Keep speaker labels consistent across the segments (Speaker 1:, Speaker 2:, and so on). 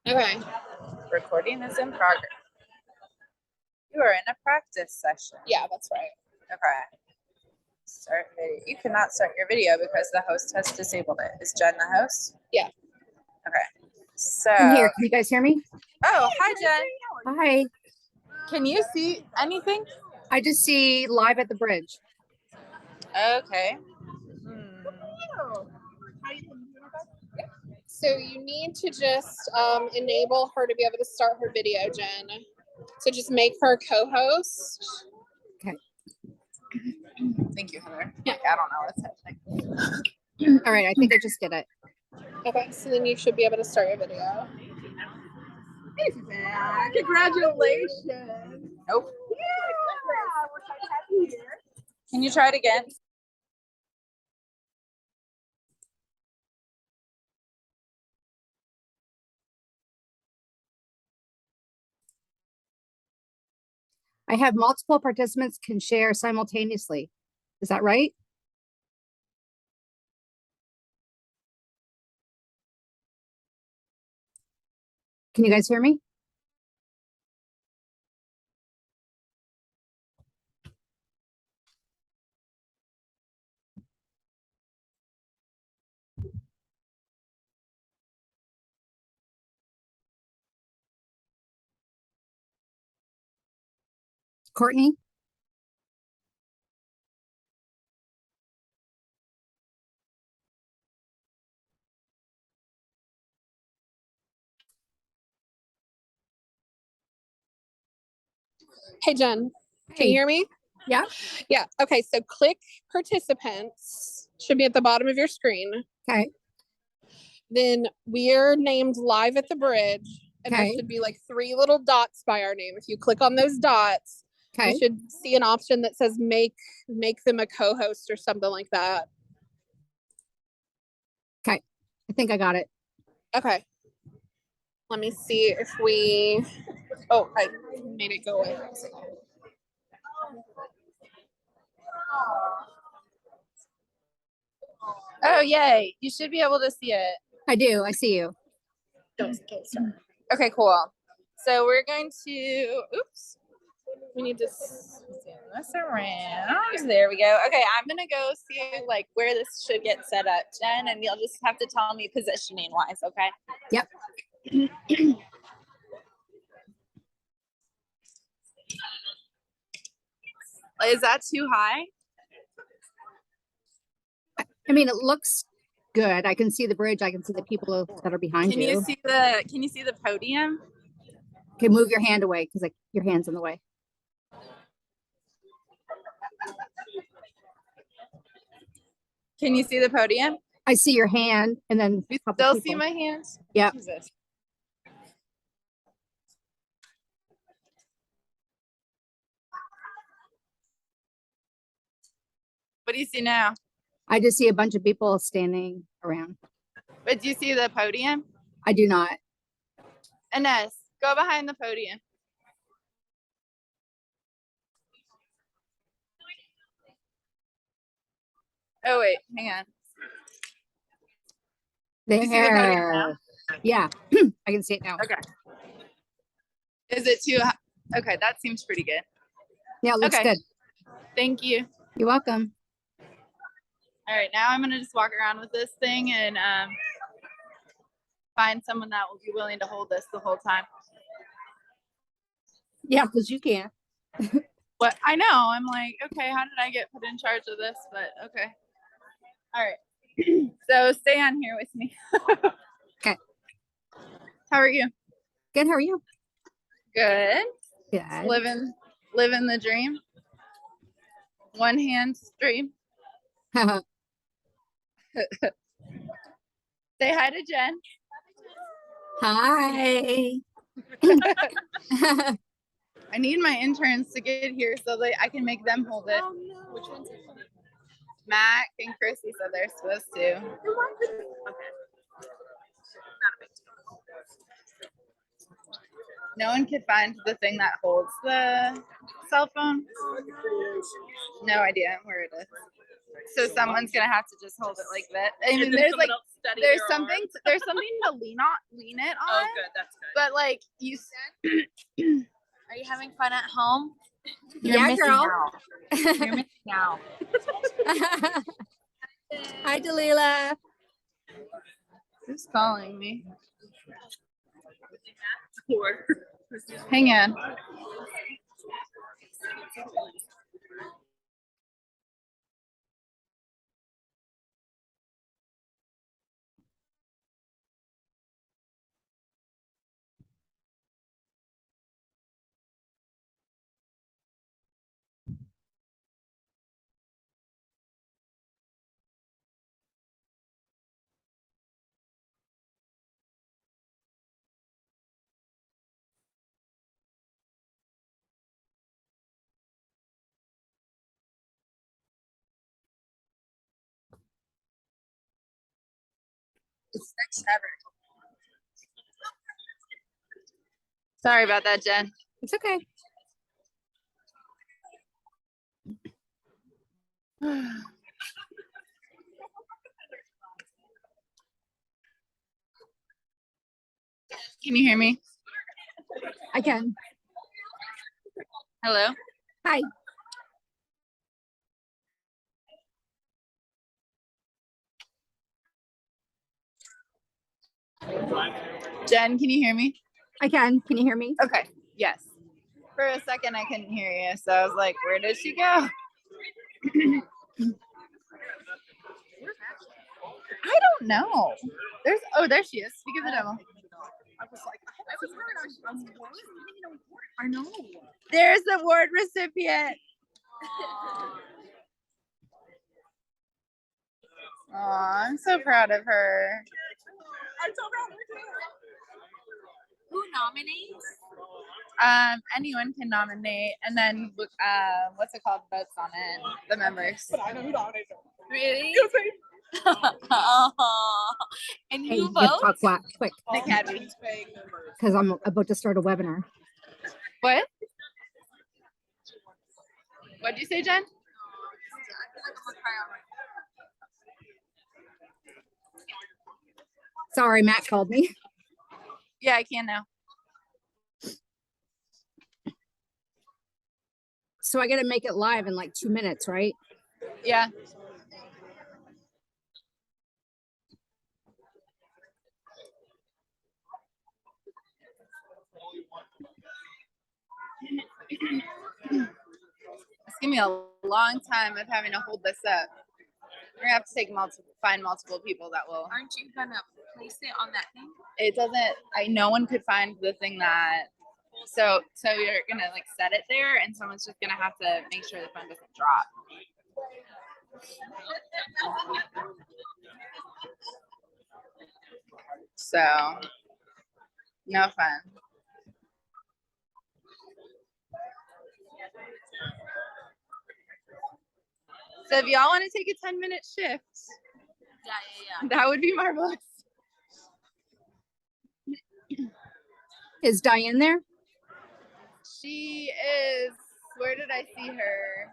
Speaker 1: Okay.
Speaker 2: Recording is in progress. You are in a practice session.
Speaker 1: Yeah, that's right.
Speaker 2: Okay. Start video. You cannot start your video because the host has disabled it. Is Jen the host?
Speaker 1: Yeah.
Speaker 2: Okay. So.
Speaker 3: I'm here. Can you guys hear me?
Speaker 2: Oh, hi, Jen.
Speaker 3: Hi.
Speaker 2: Can you see anything?
Speaker 3: I just see live at the bridge.
Speaker 2: Okay.
Speaker 1: So you need to just enable her to be able to start her video, Jen. So just make her co-host.
Speaker 3: Okay.
Speaker 2: Thank you, Heather.
Speaker 1: Yeah.
Speaker 2: I don't know what's happening.
Speaker 3: All right. I think I just did it.
Speaker 1: Okay, so then you should be able to start your video.
Speaker 4: Hey, Suzanne. Congratulations.
Speaker 2: Nope.
Speaker 4: Yeah. We're so happy here.
Speaker 2: Can you try it again?
Speaker 3: I have multiple participants can share simultaneously. Is that right? Can you guys hear me? Courtney?
Speaker 1: Hey, Jen, can
Speaker 3: Hey.
Speaker 1: you hear me?
Speaker 3: Yeah.
Speaker 1: Yeah. Okay, so click participants. Should be at the bottom of your screen.
Speaker 3: Okay.
Speaker 1: Then we're named live at the bridge. And there
Speaker 3: Okay.
Speaker 1: should be like 3 little dots by our name. If you click on those dots,
Speaker 3: Okay.
Speaker 1: you should see an option that says make them a co-host or something like that.
Speaker 3: Okay. I think I got it.
Speaker 1: Okay. Let me see if we. Oh, I made it go away.
Speaker 2: Oh, yay. You should be able to see it.
Speaker 3: I do. I see you.
Speaker 1: Don't start.
Speaker 2: Okay, cool. So we're going to, oops, we need to zoom this around. There we go. Okay, I'm going to go see like where this should get set up, Jen, and you'll just have to tell me positioning wise, okay?
Speaker 3: Yep.
Speaker 2: Is that too high?
Speaker 3: I mean, it looks good. I can see the bridge. I can see the people that are behind
Speaker 2: Can you see the podium?
Speaker 3: Okay, move your hand away because like your hand's in the way.
Speaker 2: Can you see the podium?
Speaker 3: I see your hand, and then
Speaker 2: You still see my hands?
Speaker 3: Yeah.
Speaker 2: Jesus. What do you see now?
Speaker 3: I just see a bunch of people standing around.
Speaker 2: But do you see the podium?
Speaker 3: I do not.
Speaker 2: Ines, go behind the podium. Oh wait, hang on.
Speaker 3: There.
Speaker 2: You see the podium now?
Speaker 3: Yeah, I can see it now.
Speaker 2: Okay. Is it too high? Okay, that seems pretty good.
Speaker 3: Yeah, it looks
Speaker 2: Okay.
Speaker 3: good.
Speaker 2: Thank you.
Speaker 3: You're welcome.
Speaker 2: All right, now I'm gonna just walk around with this thing and find someone that will be willing to hold this the whole time.
Speaker 3: Yeah, because you can.
Speaker 2: What I know, I'm like, okay, how did I get put in charge of this? But okay. All right. So stay on here with me.
Speaker 3: Okay.
Speaker 2: How are you?
Speaker 3: Good. How are you?
Speaker 2: Good.
Speaker 3: Good.
Speaker 2: Living the dream. One hand stream. Say hi to Jen.
Speaker 3: Hi.
Speaker 2: I need my interns to get here so that I can make them hold it.
Speaker 1: Oh, no. Which one's it?
Speaker 2: Mac and Chrissy said they're supposed to. No one could find the thing that holds the cell phone. No idea where it is. So someone's gonna have to just hold it like that. I mean, there's like there's something to lean it on.
Speaker 5: Oh, good. That's good.
Speaker 2: But like you said, are you having fun at home? You're
Speaker 3: Yeah,
Speaker 2: missing
Speaker 3: girl.
Speaker 2: out. You're missing out.
Speaker 3: Hi, Dalila.
Speaker 2: Who's calling me? Hang on. It's next ever. Sorry about that, Jen.
Speaker 3: It's okay.
Speaker 2: Can you hear me?
Speaker 3: I can.
Speaker 2: Hello?
Speaker 3: Hi.
Speaker 2: Jen, can you hear me?
Speaker 3: I can. Can you hear me?
Speaker 2: Okay. Yes. For a second, I couldn't hear you, so I was like, "Where did she go?" I don't know. There she is. Speak of the devil.
Speaker 4: I was I know.
Speaker 2: There's the award recipient. Aw, I'm so proud of her.
Speaker 4: I'm so proud of her too.
Speaker 5: Who nominates?
Speaker 2: Anyone can nominate, and then what's it called? Votes on it. The members.
Speaker 4: But I know who nominates her.
Speaker 2: Really?
Speaker 4: You say
Speaker 5: And
Speaker 3: Hey,
Speaker 5: who
Speaker 3: you have to
Speaker 5: votes?
Speaker 3: talk quick
Speaker 2: Nick Hadley.
Speaker 4: He's paying members.
Speaker 3: because I'm about to start a webinar.
Speaker 2: What? What'd you say, Jen?
Speaker 3: Sorry, Matt called me.
Speaker 2: Yeah, I can now.
Speaker 3: So I got to make it live in like 2 minutes, right?
Speaker 2: Yeah. It's gonna be a long time of having to hold this up. We're gonna have to find multiple people that will.
Speaker 5: Aren't you gonna place it on that thing?
Speaker 2: It doesn't. No one could find the thing that. So you're gonna like set it there, and someone's just gonna have to make sure the phone doesn't drop. So, no fun. So if y'all want to take a 10-minute shift,
Speaker 5: Yeah.
Speaker 2: that would be marvelous.
Speaker 3: Is Diane there?
Speaker 2: She is. Where did I see her?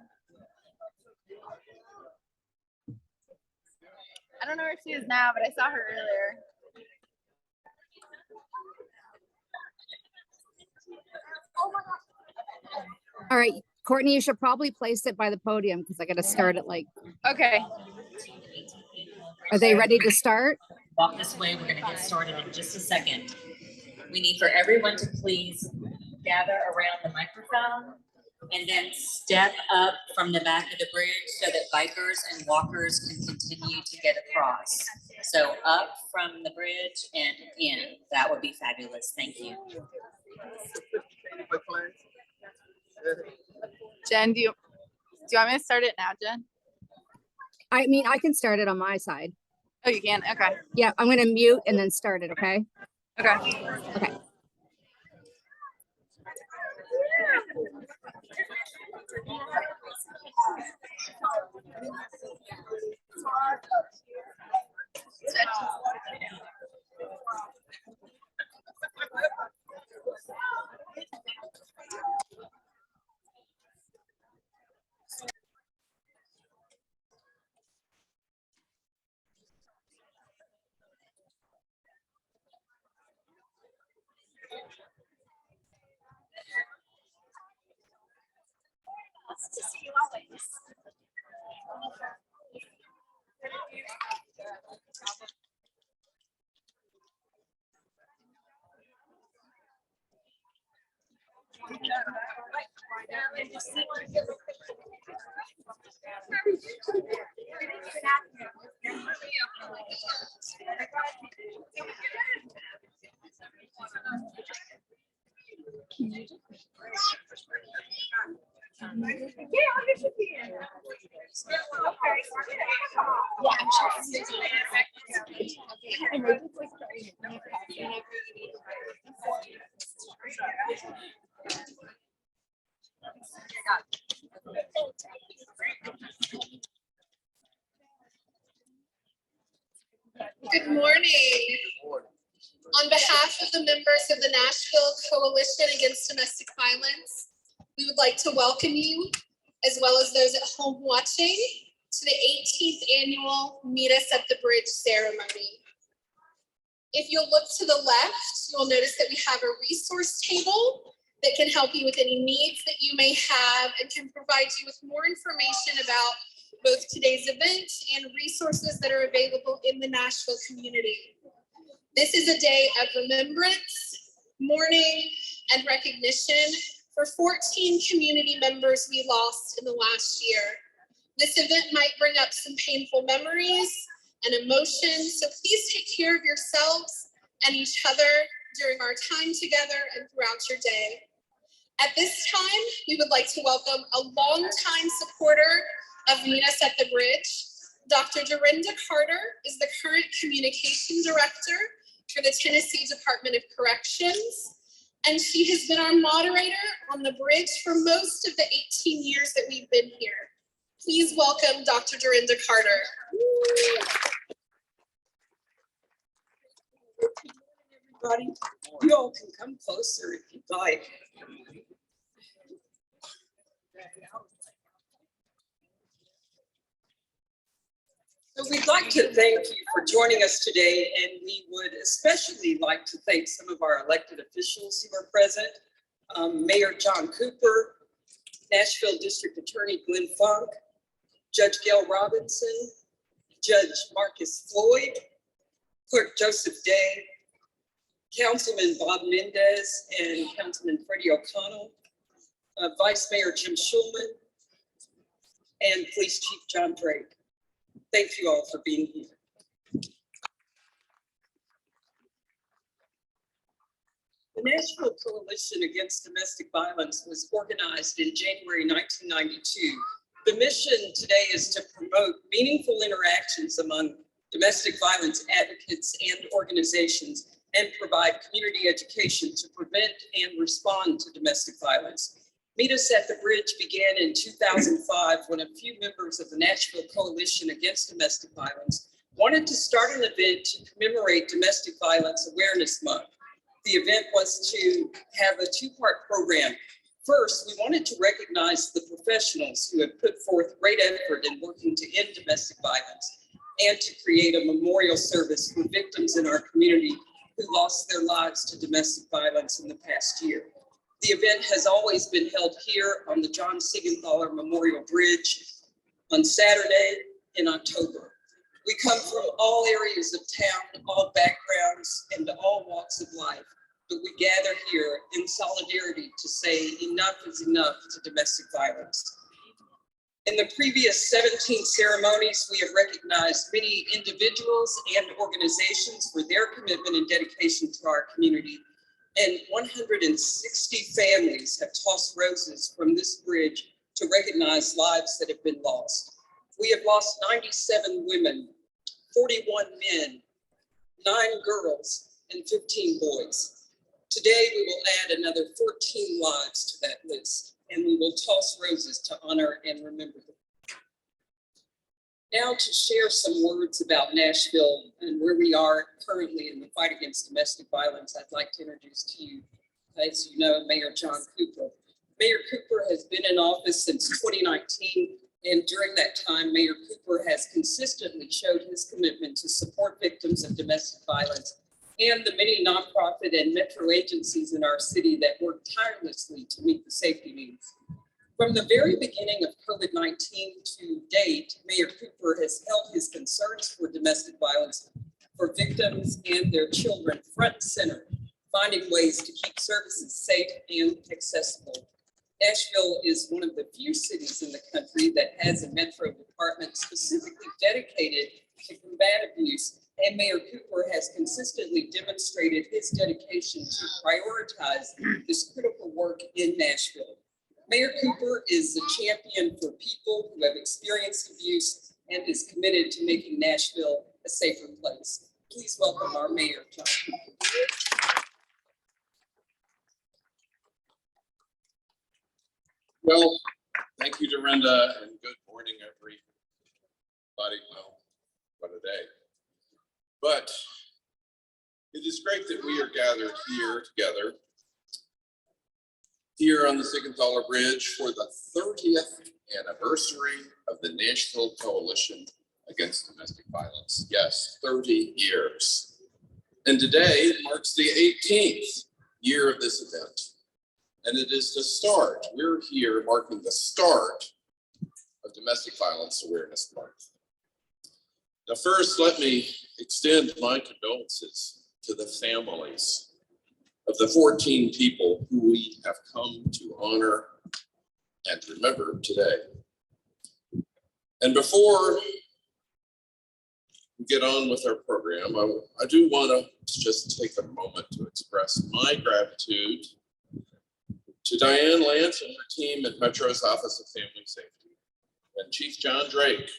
Speaker 2: I don't know where she is now, but I saw her earlier.
Speaker 3: All right, Courtney, you should probably place it by the podium because I got to start it like.
Speaker 2: Okay.
Speaker 3: Are they ready to start?
Speaker 5: Walk this way. We're gonna get started in just a second. We need for everyone to please gather around the microphone and then step up from the back of the bridge so that bikers and walkers can continue to get across. So up from the bridge and in. That would be fabulous. Thank you.
Speaker 2: Jen, do you want me to start it now, Jen?
Speaker 3: I mean, I can start it on my side.
Speaker 2: Oh, you can? Okay.
Speaker 3: Yeah, I'm going to mute and then start it, okay?
Speaker 2: Okay.
Speaker 3: Okay.
Speaker 4: Nice to see you always.
Speaker 1: Good morning. On behalf of the members of the Nashville Coalition Against Domestic Violence, we would like to welcome you, as well as those at home watching, to the 18th annual Meet Us at the Bridge ceremony. If you'll look to the left, you'll notice that we have a resource table that can help you with any needs that you may have and can provide you with more information about both today's event and resources that are available in the Nashville community. This is a day of remembrance, mourning, and recognition for 14 community members we lost in the last year. This event might bring up some painful memories and emotions, so please take care of yourselves and each other during our time together and throughout your day. At this time, we would like to welcome a longtime supporter of Meet Us at the Bridge. Dr. Dorinda Carter is the current communication director for the Tennessee Department of Corrections, and she has been our moderator on the bridge for most of the 18 years that we've been here. Please welcome Dr. Dorinda Carter.
Speaker 6: Everybody, you all can come closer if you'd like. So we'd like to thank you for joining us today, and we would especially like to thank some of our elected officials who are present. Mayor John Cooper, Nashville District Attorney Glenn Funk, Judge Gail Robinson, Judge Marcus Floyd, Clerk Joseph Day, Councilman Bob Mendez and Councilman Freddie O'Connell, Vice Mayor Jim Schulman, and Police Chief John Drake. Thank you all for being here. The Nashville Coalition Against Domestic Violence was organized in January 1992. The mission today is to promote meaningful interactions among domestic violence advocates and organizations and provide community education to prevent and respond to domestic violence. Meet Us at the Bridge began in 2005 when a few members of the Nashville Coalition Against Domestic Violence wanted to start an event to commemorate Domestic Violence Awareness Month. The event was to have a two-part program. First, we wanted to recognize the professionals who have put forth great effort in working to end domestic violence and to create a memorial service for victims in our community who lost their lives to domestic violence in the past year. The event has always been held here on the John Seigenthaler Memorial Bridge on Saturday in October. We come from all areas of town, all backgrounds, and all walks of life, but we gather here in solidarity to say enough is enough to domestic violence. In the previous 17 ceremonies, we have recognized many individuals and organizations for their commitment and dedication to our community. And 160 families have tossed roses from this bridge to recognize lives that have been lost. We have lost 97 women, 41 men, 9 girls, and 15 boys. Today, we will add another 14 lives to that list, and we will toss roses to honor and remember them. Now to share some words about Nashville and where we are currently in the fight against domestic violence, I'd like to introduce to you, as you know, Mayor John Cooper. Mayor Cooper has been in office since 2019, and during that time, Mayor Cooper has consistently showed his commitment to support victims of domestic violence and the many nonprofit and metro agencies in our city that work tirelessly to meet the safety needs. From the very beginning of COVID-19 to date, Mayor Cooper has held his concerns for domestic violence for victims and their children front and center, finding ways to keep services safe and accessible. Nashville is one of the few cities in the country that has a metro department specifically dedicated to combat abuse, and Mayor Cooper has consistently demonstrated his dedication to prioritize this critical work in Nashville. Mayor Cooper is a champion for people who have experienced abuse and is committed to making Nashville a safer place. Please welcome our mayor, John Cooper.
Speaker 7: Well, thank you, Dorinda, and good morning, everybody. Well, what a day. But it is great that we are gathered here together here on the Seigenthaler Bridge for the 30th anniversary of the Nashville Coalition Against Domestic Violence. Yes, 30 years. And today marks the 18th year of this event. And it is the start. We're here marking the start of Domestic Violence Awareness Month. Now, first, let me extend my condolences to the families of the 14 people who we have come to honor and remember today. And before we get on with our program, I do want to just take a moment to express my gratitude to Diane Lance and her team at Metro's Office of Family Safety, and Chief John Drake,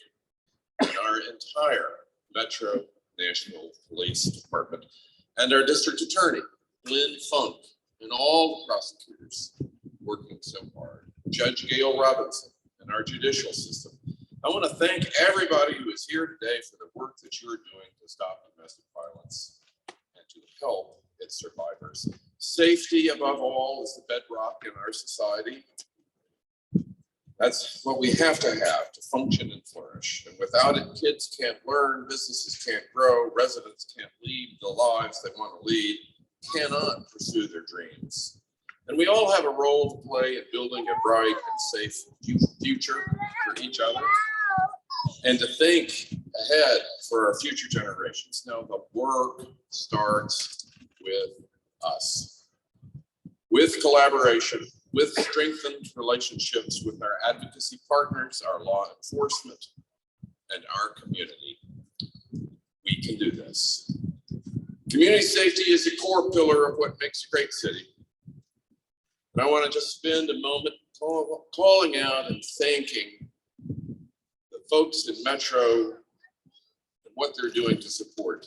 Speaker 7: and our entire Metro Nashville Police Department, and our District Attorney, Lynn Funk, and all the prosecutors working so hard, Judge Gail Robinson, and our judicial system. I want to thank everybody who is here today for the work that you're doing to stop domestic violence and to help its survivors. Safety, above all, is the bedrock in our society. That's what we have to function and flourish. And without it, kids can't learn, businesses can't grow, residents can't lead the lives they want to lead, cannot pursue their dreams. And we all have a role to play in building a bright and safe future for each other, and to think ahead for our future generations. Now, the work starts with us, with collaboration, with strengthened relationships with our advocacy partners, our law enforcement, and our community. We can do this. Community safety is a core pillar of what makes a great city. And I want to just spend a moment calling out and thanking the folks in Metro and what they're doing to support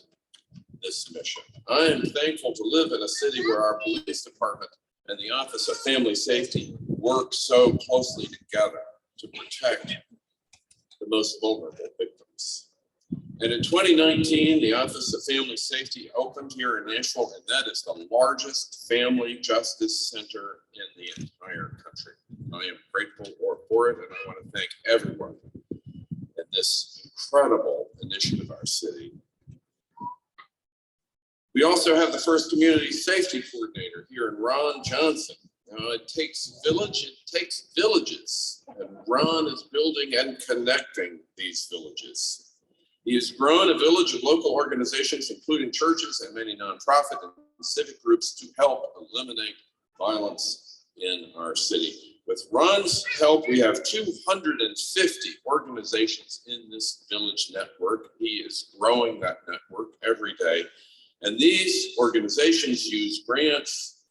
Speaker 7: this mission. I am thankful to live in a city where our police department and the Office of Family Safety work so closely together to protect the most vulnerable victims. And in 2019, the Office of Family Safety opened here in Nashville, and that is the largest family justice center in the entire country. I am grateful for it, and I want to thank everyone in this incredible initiative of our city. We also have the first community safety coordinator here in Ron Johnson. It takes villages, and Ron is building and connecting these villages. He has grown a village of local organizations, including churches and many nonprofit and civic groups, to help eliminate violence in our city. With Ron's help, we have 250 organizations in this village network. He is growing that network every day. And these organizations use grants,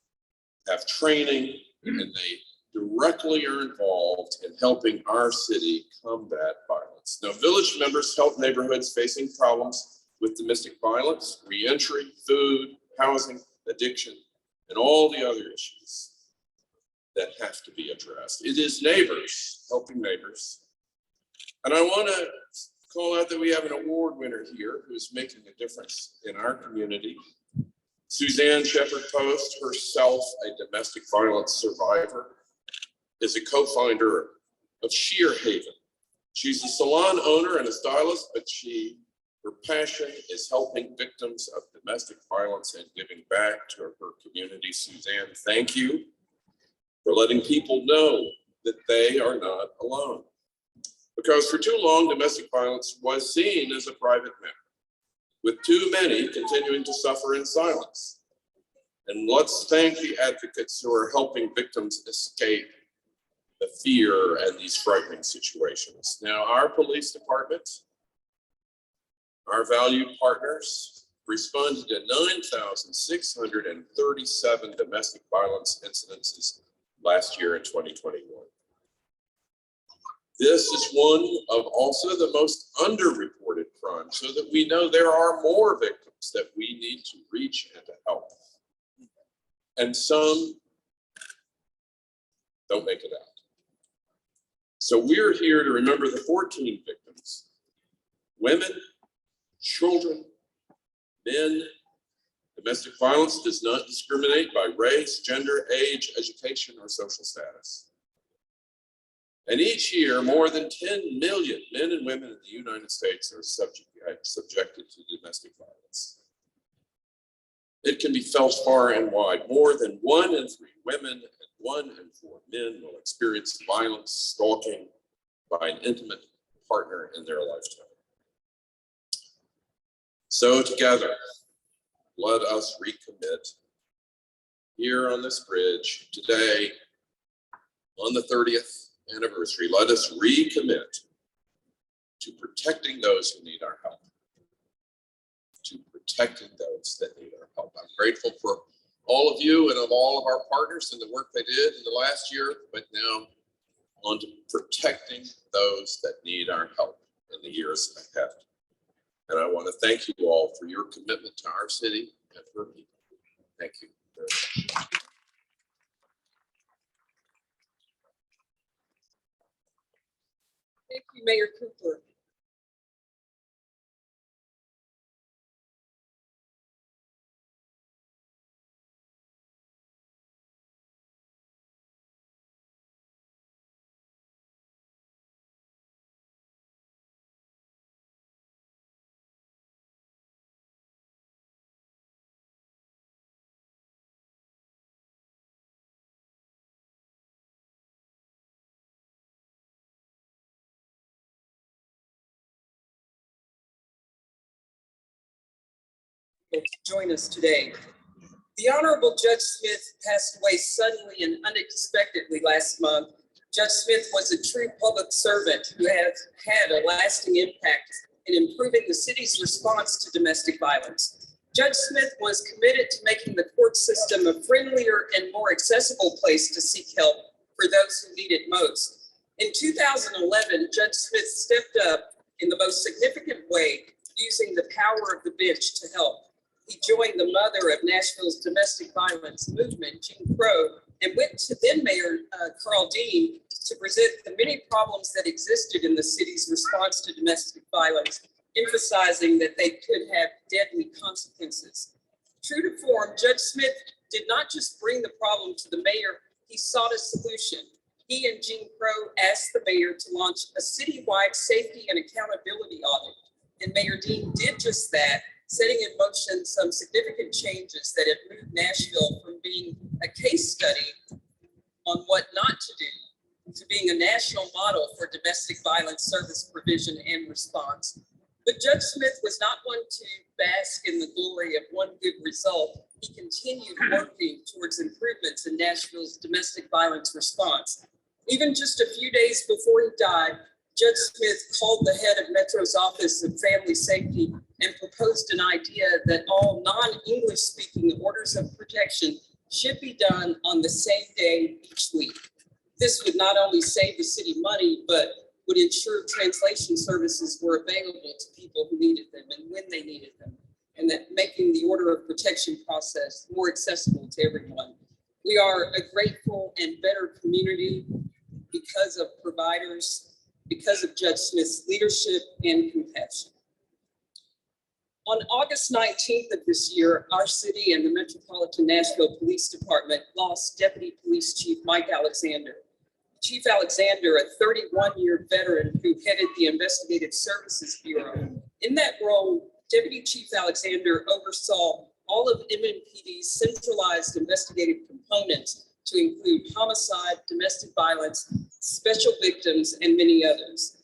Speaker 7: have training, and they directly are involved in helping our city combat violence. Now, village members help neighborhoods facing problems with domestic violence, reentry, food, housing, addiction, and all the other issues that have to be addressed. It is neighbors helping neighbors. And I want to call out that we have an award winner here who's making a difference in our community. Suzanne Shepherd Post, herself a domestic violence survivor, is a co-founder of Sheer Haven. She's a salon owner and a stylist, but her passion is helping victims of domestic violence and giving back to her community. Suzanne, thank you for letting people know that they are not alone. Because for too long, domestic violence was seen as a private matter, with too many continuing to suffer in silence. And let's thank the advocates who are helping victims escape the fear and these frightening situations. Now, our police department, our valued partners, responded to 9,637 domestic violence incidences last year in 2021. This is one of also the most underreported crimes, so that we know there are more victims that we need to reach and to help. And some don't make it out. So we're here to remember the 14 victims: women, children, men. Domestic violence does not discriminate by race, gender, age, education, or social status. And each year, more than 10 million men and women in the United States are subjected to domestic violence. It can be felt far and wide. More than 1 in 3 women and 1 in 4 men will experience violence, stalking by an intimate partner in their lifetime. So together, let us recommit here on this bridge today, on the 30th anniversary. Let us recommit to protecting those who need our help, to protecting those that need our help. I'm grateful for all of you and of all of our partners and the work they did in the last year, but now on to protecting those that need our help in the years ahead. And I want to thank you all for your commitment to our city and for our people. Thank you very much.
Speaker 6: Thank you, Mayor Cooper. To join us today. The Honorable Judge Smith passed away suddenly and unexpectedly last month. Judge Smith was a true public servant who has had a lasting impact in improving the city's response to domestic violence. Judge Smith was committed to making the court system a friendlier and more accessible place to seek help for those who need it most. In 2011, Judge Smith stepped up in the most significant way, using the power of the bench to help. He joined the mother of Nashville's domestic violence movement, Jean Crow, and went to then Mayor Carl Dean to present the many problems that existed in the city's response to domestic violence, emphasizing that they could have deadly consequences. True to form, Judge Smith did not just bring the problem to the mayor, he sought a solution. He and Jean Crow asked the mayor to launch a citywide safety and accountability audit. And Mayor Dean did just that, setting in motion some significant changes that have moved Nashville from being a case study on what not to do to being a national model for domestic violence service provision and response. But Judge Smith was not one to bask in the glory of one good result. He continued working towards improvements in Nashville's domestic violence response. Even just a few days before he died, Judge Smith called the head of Metro's Office of Family Safety and proposed an idea that all non-English speaking orders of protection should be done on the same day each week. This would not only save the city money, but would ensure translation services were available to people who needed them and when they needed them, and that making the order of protection process more accessible to everyone. We are a grateful and better community because of providers, because of Judge Smith's leadership and compassion. On August 19th of this year, our city and the Metropolitan Nashville Police Department lost Deputy Police Chief Mike Alexander. Chief Alexander, a 31-year veteran who headed the Investigative Services Bureau. In that role, Deputy Chief Alexander oversaw all of MNPD's centralized investigative components, to include homicide, domestic violence, special victims, and many others.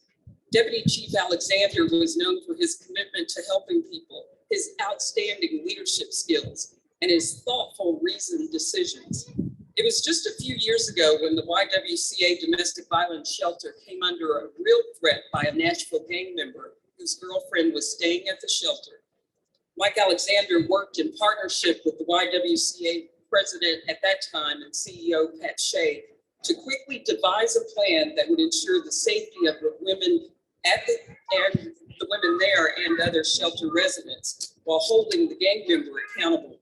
Speaker 6: Deputy Chief Alexander was known for his commitment to helping people, his outstanding leadership skills, and his thoughtful, reasoned decisions. It was just a few years ago when the YWCA domestic violence shelter came under a real threat by a Nashville gang member whose girlfriend was staying at the shelter. Mike Alexander worked in partnership with the YWCA president at that time and CEO Pat Shea to quickly devise a plan that would ensure the safety of the women and the women there and other shelter residents while holding the gang member accountable.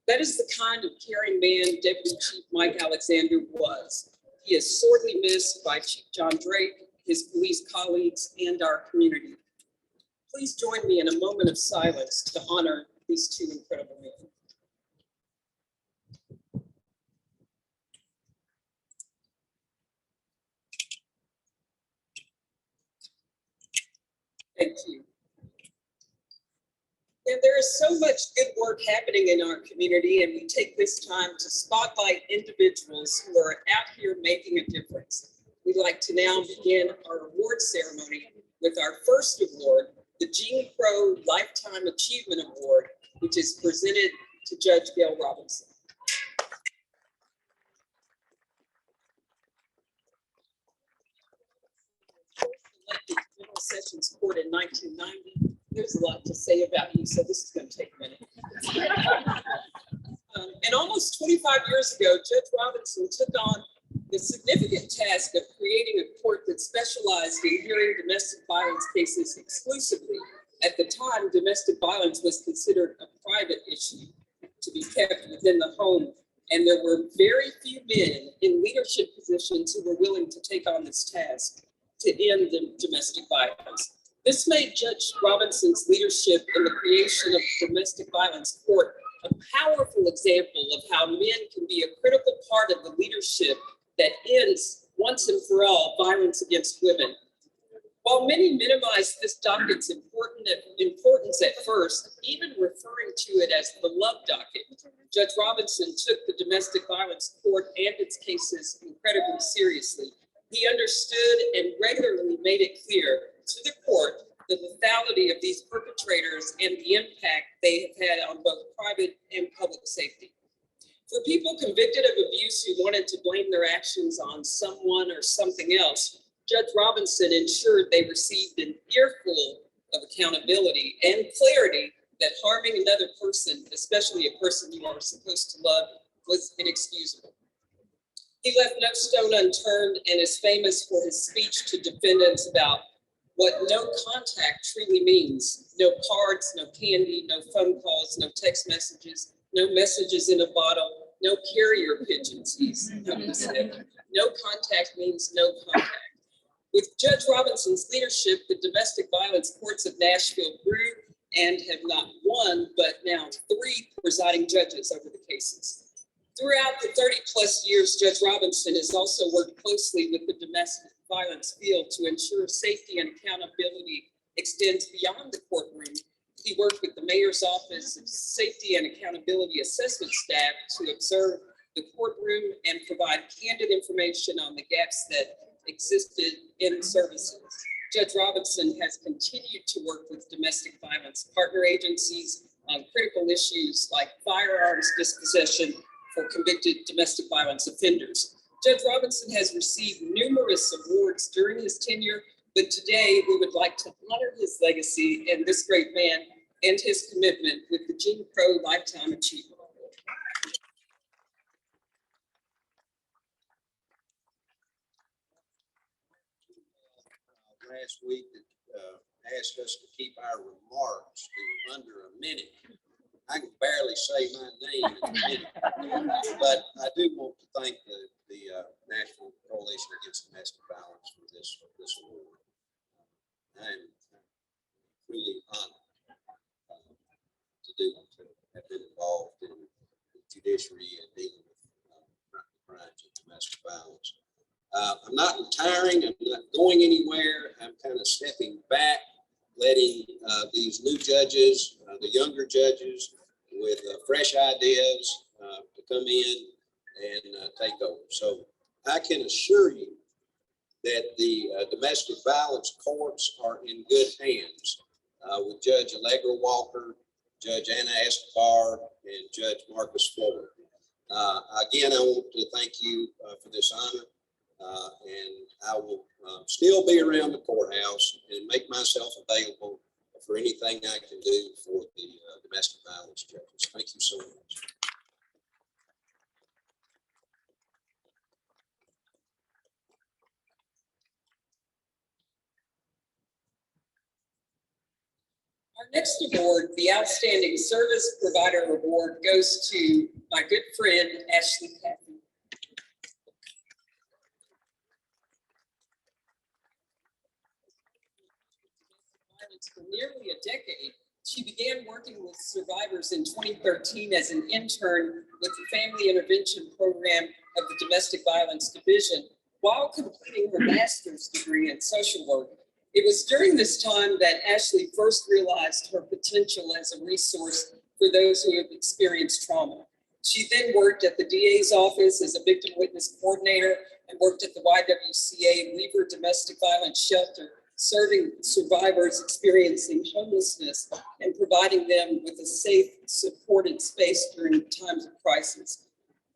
Speaker 6: That is the kind of caring man Deputy Chief Mike Alexander was. He is sorely missed by Chief John Drake, his police colleagues, and our community. Please join me in a moment of silence to honor these two incredible men. Thank you. And there is so much good work happening in our community, and we take this time to spotlight individuals who are out here making a difference. We'd like to now begin our award ceremony with our first award, the Gene Crow Lifetime Achievement Award, which is presented to Judge Gail Robinson. Elected General Sessions Court in 1990. There's a lot to say about you, so this is going to take a minute. And almost 25 years ago, Judge Robinson took on the significant task of creating a court that specialized in hearing domestic violence cases exclusively. At the time, domestic violence was considered a private issue to be kept within the home, and there were very few men in leadership positions who were willing to take on this task to end the domestic violence. This made Judge Robinson's leadership in the creation of the domestic violence court a powerful example of how men can be a critical part of the leadership that ends once and for all violence against women. While many minimize this docket's importance at first, even referring to it as the love docket, Judge Robinson took the domestic violence court and its cases incredibly seriously. He understood and regularly made it clear to the court the lethality of these perpetrators and the impact they have had on both private and public safety. For people convicted of abuse who wanted to blame their actions on someone or something else, Judge Robinson ensured they received an earful of accountability and clarity that harming another person, especially a person you are supposed to love, was inexcusable. He left no stone unturned and is famous for his speech to defendants about what no contact truly means. No cards, no candy, no phone calls, no text messages, no messages in a bottle, no carrier pigeons, he said. No contact means no contact. With Judge Robinson's leadership, the domestic violence courts of Nashville grew and have not one, but now 3 presiding judges over the cases. Throughout the 30-plus years, Judge Robinson has also worked closely with the domestic violence field to ensure safety and accountability extends beyond the courtroom. He worked with the Mayor's Office of Safety and Accountability Assessment staff to observe the courtroom and provide candid information on the gaps that existed in services. Judge Robinson has continued to work with domestic violence partner agencies on critical issues like firearms dispossession for convicted domestic violence offenders. Judge Robinson has received numerous awards during his tenure, but today we would like to honor his legacy and this great man and his commitment with the Gene Crow Lifetime Achievement Award.
Speaker 8: Last week that asked us to keep our remarks to under a minute. I can barely say my name in a minute, but I do want to thank the National Coalition Against Domestic Violence for this award. I'm really honored to have been involved in the judiciary and dealing with crimes of domestic violence. I'm not retiring. I'm not going anywhere. I'm kind of stepping back, letting these new judges, the younger judges with fresh ideas to come in and take over. So I can assure you that the domestic violence courts are in good hands with Judge Allegra Walker, Judge Anna Escobar, and Judge Marcus Floyd. Again, I want to thank you for this honor, and I will still be around the courthouse and make myself available for anything I can do for the domestic violence judges. Thank you so much.
Speaker 6: Our next award, the Outstanding Service Provider Award, goes to my good friend, Ashley Cathy. For nearly a decade, she began working with survivors in 2013 as an intern with the Family Intervention Program of the Domestic Violence Division while completing her master's degree in social work. It was during this time that Ashley first realized her potential as a resource for those who have experienced trauma. She then worked at the DA's office as a victim witness coordinator and worked at the YWCA Weaver Domestic Violence Shelter, serving survivors experiencing homelessness and providing them with a safe, supported space during times of crisis.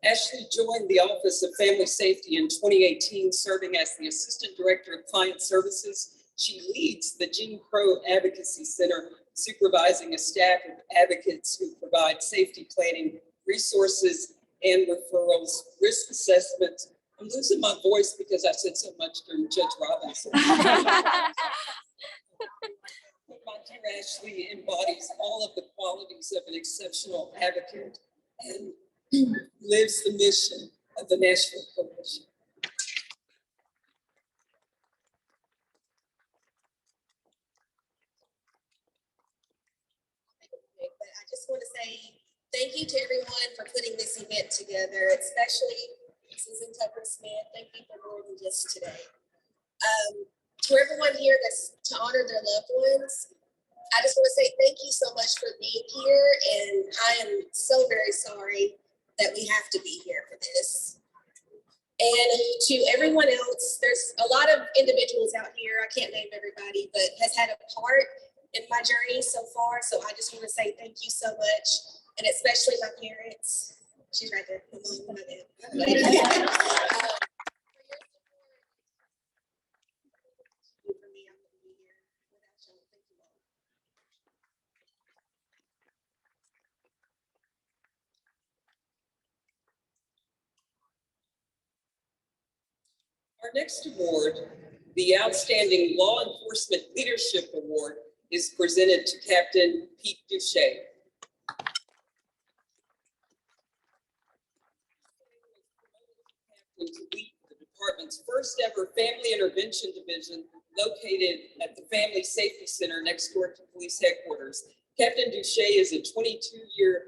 Speaker 6: Ashley joined the Office of Family Safety in 2018, serving as the Assistant Director of Client Services. She leads the Gene Crow Advocacy Center, supervising a staff of advocates who provide safety planning, resources, and referrals, risk assessments. I'm losing my voice because I said so much during Judge Robinson. My dear Ashley embodies all of the qualities of an exceptional advocate and lives the mission of the National Coalition.
Speaker 9: But I just want to say thank you to everyone for putting this event together, especially Susan Tucker Smith. Thank you for more than just today. To everyone here that's to honor their loved ones, I just want to say thank you so much for being here, and I am so very sorry that we have to be here for this. And to everyone else, there's a lot of individuals out here, I can't name everybody, but has had a part in my journey so far. So I just want to say thank you so much, and especially my parents. She's right there. My mom, my dad.
Speaker 6: Our next award, the Outstanding Law Enforcement Leadership Award, is presented to Captain Pete Duche. To lead the department's first ever Family Intervention Division located at the Family Safety Center next door to police headquarters. Captain Duche is a 22-year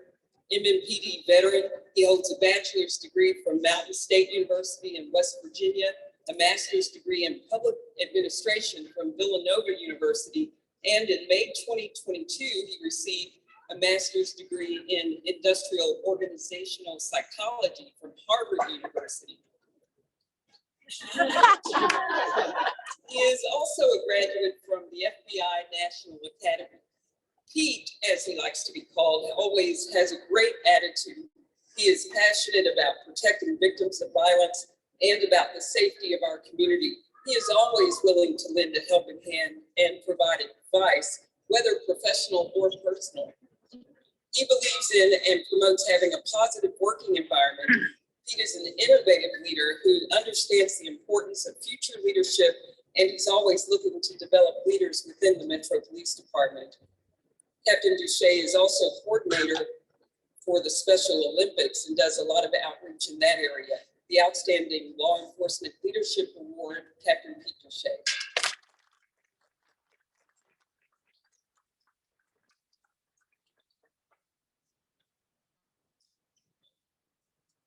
Speaker 6: MMPD veteran. He holds a bachelor's degree from Mountain State University in West Virginia, a master's degree in public administration from Villanova University, and in May 2022, he received a master's degree in industrial organizational psychology from Harvard University. He is also a graduate from the FBI National Academy. Pete, as he likes to be called, always has a great attitude. He is passionate about protecting victims of violence and about the safety of our community. He is always willing to lend a helping hand and provide advice, whether professional or personal. He believes in and promotes having a positive working environment. Pete is an innovative leader who understands the importance of future leadership, and he's always looking to develop leaders within the Metro Police Department. Captain Duche is also coordinator for the Special Olympics and does a lot of outreach in that area. The Outstanding Law Enforcement Leadership Award, Captain Pete Duche.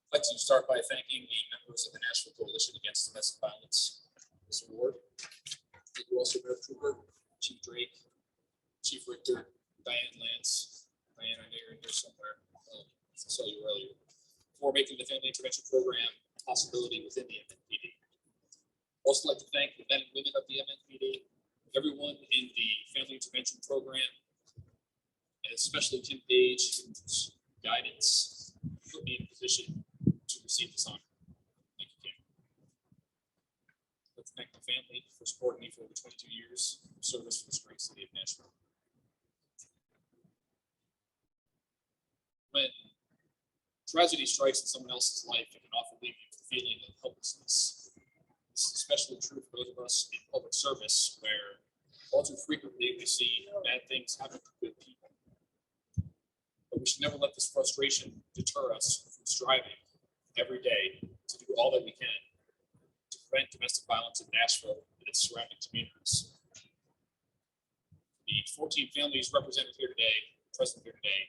Speaker 10: I'd like to start by thanking the members of the National Coalition Against Domestic Violence for this award. Thank you also, Mayor Trooper, Chief Drake, Chief Richter, Diane Lance. Diane, I know you're in here somewhere. I saw you earlier. for making the family intervention program a possibility within the MNPD. Also like to thank the men and women of the MNPD, everyone in the family intervention program, and especially Tim Page, whose guidance put me in a position to receive this honor. Thank you, Kim. Let's thank the family for supporting me for over 22 years of service for this great city of Nashville. When tragedy strikes in someone else's life, it can often leave you with a feeling of helplessness. This is especially true for those of us in public service, where all too frequently we see bad things happen to good people. But we should never let this frustration deter us from striving every day to do all that we can to prevent domestic violence in Nashville and its surrounding communities. The 14 families represented here today, present here today,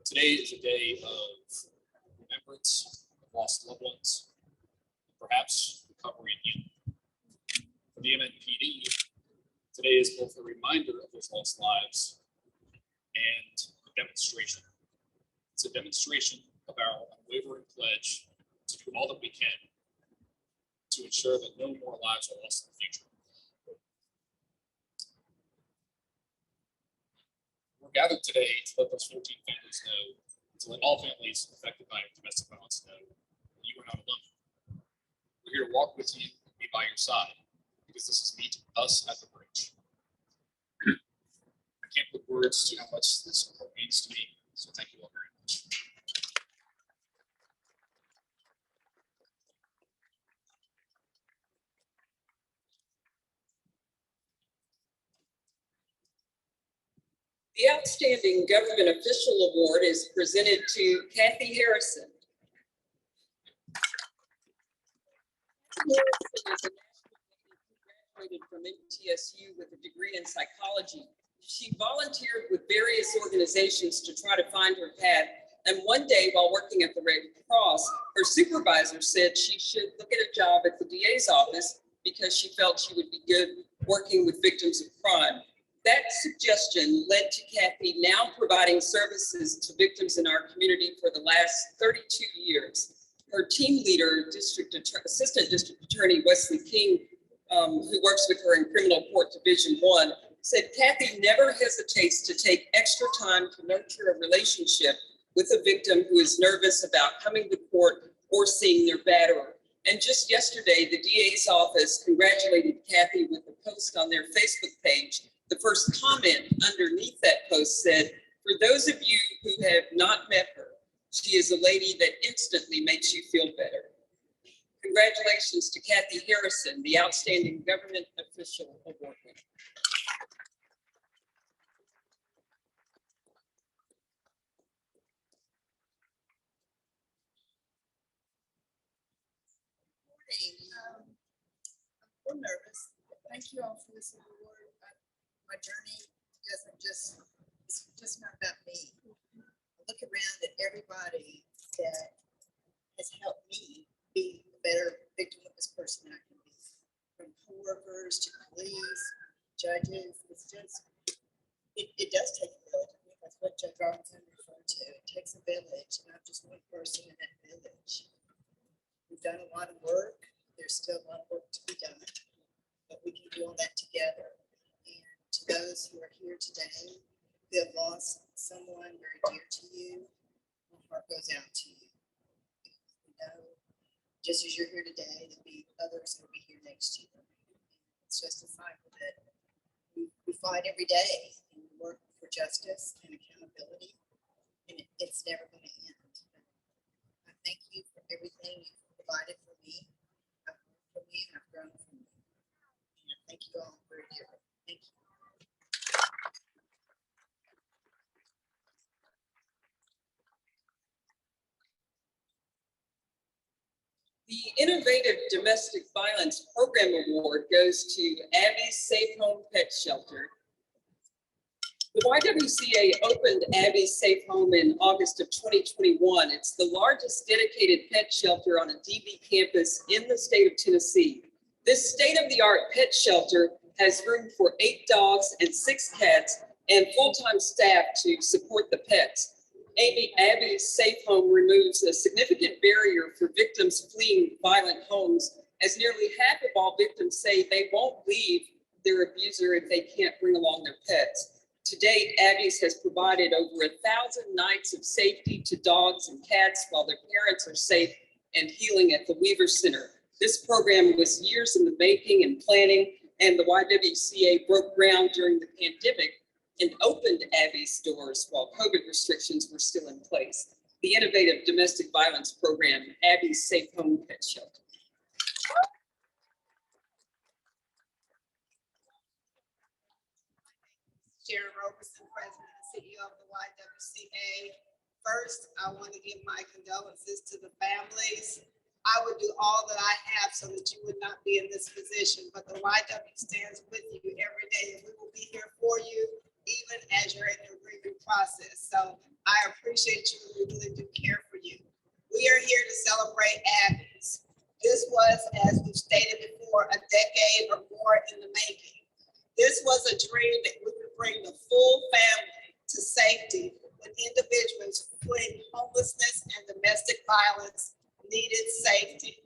Speaker 10: today is a day of remembrance of lost loved ones, and perhaps recovery and healing. For the MNPD, today is both a reminder of those lost lives and a demonstration. It's a demonstration of our unwavering pledge to do all that we can to ensure that no more lives are lost in the future. We're gathered today to let those 14 families know, to let all families affected by domestic violence know that you are not alone. We're here to walk with you and be by your side, because this is meet us at the bridge. I can't put words to how much this support means to me, so thank you all very much.
Speaker 6: The Outstanding Government Official Award is presented to Kathy Harrison. Graduated from MTSU with a degree in psychology. She volunteered with various organizations to try to find her path. And one day while working at the Red Cross, her supervisor said she should look at a job at the DA's office because she felt she would be good working with victims of crime. That suggestion led to Kathy now providing services to victims in our community for the last 32 years. Her team leader, Assistant District Attorney Wesley King, who works with her in Criminal Court Division 1, said Kathy never hesitates to take extra time to nurture a relationship with a victim who is nervous about coming to court or seeing their batterer. And just yesterday, the DA's office congratulated Kathy with a post on their Facebook page. The first comment underneath that post said, "For those of you who have not met her, she is a lady that instantly makes you feel better." Congratulations to Kathy Harrison, the Outstanding Government Official Award winner.
Speaker 11: I'm a little nervous. Thank you all for this award. My journey it's just not about me. I look around at everybody that has helped me be a better victim of this person I can be. From coworkers to police, judges, it does take a village. I think that's what Judge Robinson referred to. It takes a village, and I'm just one person in that village. We've done a lot of work. There's still a lot of work to be done, but we can do all that together. And to those who are here today, who have lost someone very dear to you, my heart goes out to you. You know, just as you're here today, there'll be others who will be here next year. It's just a cycle that we fight every day, and we work for justice and accountability, and it's never going to end. I thank you for everything you've provided for me. I've learned from you, and I've grown from you. And I thank you all very dearly. Thank you.
Speaker 6: The Innovative Domestic Violence Program Award goes to Abby's Safe Home Pet Shelter. The YWCA opened Abby's Safe Home in August of 2021. It's the largest dedicated pet shelter on a DV campus in the state of Tennessee. This state-of-the-art pet shelter has room for 8 dogs and 6 cats and full-time staff to support the pets. Abby's Safe Home removes a significant barrier for victims fleeing violent homes, as nearly half of all victims say they won't leave their abuser if they can't bring along their pets. To date, Abby's has provided over 1,000 nights of safety to dogs and cats while their parents are safe and healing at the Weaver Center. This program was years in the making and planning, and the YWCA broke ground during the pandemic and opened Abby's doors while COVID restrictions were still in place. The innovative domestic violence program, Abby's Safe Home Pet Shelter.
Speaker 11: Sharon Roberson, President and CEO of the YWCA. First, I want to give my condolences to the families. I would do all that I have so that you would not be in this position, but the YW stands with you every day, and we will be here for you even as you're in your grieving process. So I appreciate you, and we really do care for you. We are here to celebrate Abby's. This was, as we've stated before, a decade or more in the making. This was a dream that we would bring the full family to safety when individuals fleeing homelessness and domestic violence needed safety.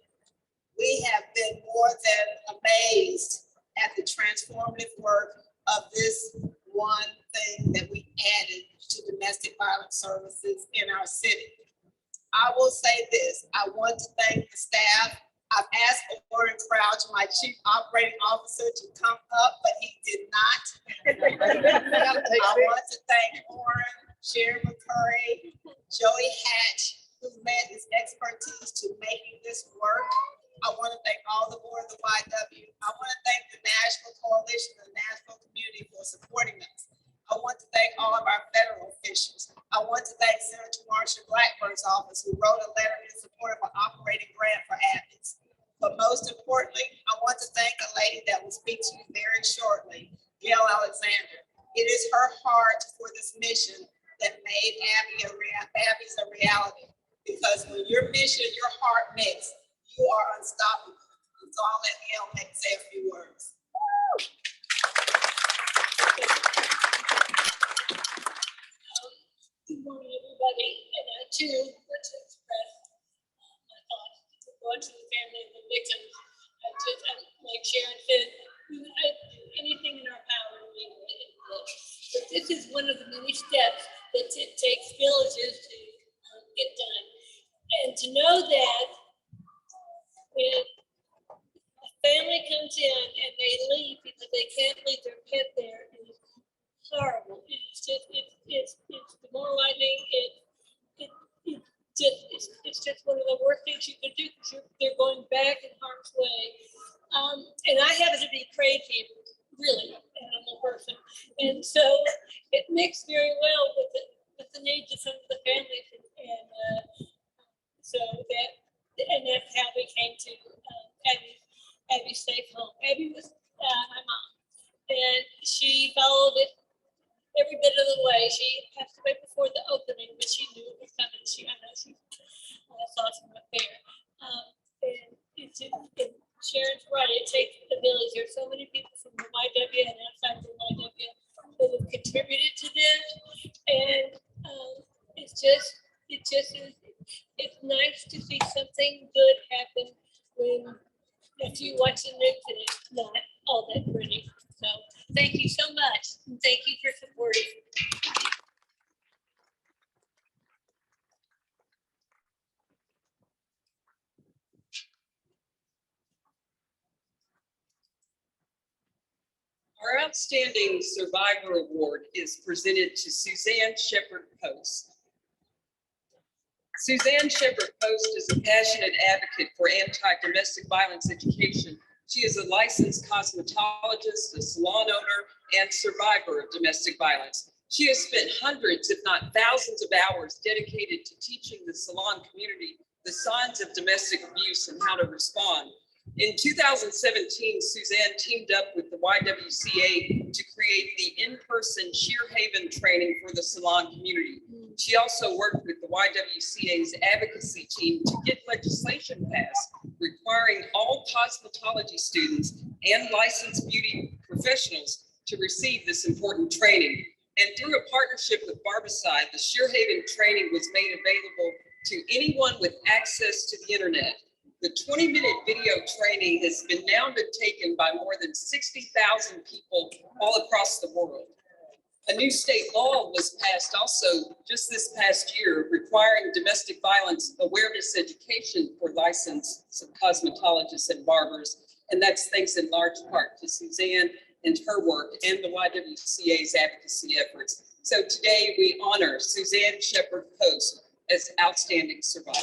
Speaker 11: We have been more than amazed at the transformative work of this one thing that we added to domestic violence services in our city. I will say this, I want to thank the staff. I've asked Warren Crouch, my Chief Operating Officer, to come up, but he did not. I want to thank Warren, Sharon McCurry, Joey Hatch, who led his expertise to making this work. I want to thank all the board of the YW. I want to thank the Nashville Coalition and the Nashville community for supporting us. I want to thank all of our federal officials. I want to thank Senator Marsha Blackburn's office, who wrote a letter in support of an operating grant for Abbott's. But most importantly, I want to thank a lady that will speak to you very shortly, Gail Alexander. It is her heart for this mission that made Abby's a reality. Because when your mission, your heart mix, you are unstoppable. So I'll let Gail say a few words.
Speaker 12: Good morning, everybody. And I too want to express my thoughts to the family of the victims. Like Sharon said, we would do anything in our power to make it. But this is one of the many steps that it takes villages to get done. And to know that when a family comes in and they leave because they can't leave their pet there is horrible. It's demoralizing. It's just one of the worst things you can do because they're going back in harm's way. And I happen to be crazy, really, animal person, and so it mixed very well with the needs of some of the families, and so that's how we came to Abby's Safe Home. Abby was my mom, and she followed it every bit of the way. She passed away before the opening, but she knew it was coming. I know she saw some up there. And Sharon's right. It takes the village. There's so many people from the YW and outside the YW that have contributed to this, and it's nice to see something good happen when if you watch the news and it's not all that pretty. So thank you so much. And thank you for supporting.
Speaker 6: Our Outstanding Survivor Award is presented to Suzanne Shepherd Post. Suzanne Shepherd Post is a passionate advocate for anti-domestic violence education. She is a licensed cosmetologist, a salon owner, and survivor of domestic violence. She has spent hundreds, if not thousands of hours dedicated to teaching the salon community the signs of domestic abuse and how to respond. In 2017, Suzanne teamed up with the YWCA to create the in-person Sheer Haven training for the salon community. She also worked with the YWCA's advocacy team to get legislation passed requiring all cosmetology students and licensed beauty professionals to receive this important training. And through a partnership with Barbicide, the Sheerhaven training was made available to anyone with access to the internet. The 20-minute video training has been now been taken by more than 60,000 people all across the world. A new state law was passed also just this past year requiring domestic violence awareness education for licensed cosmetologists and barbers. And that's thanks in large part to Suzanne and her work and the YWCA's advocacy efforts. So today we honor Suzanne Shepherd Post as Outstanding Survivor.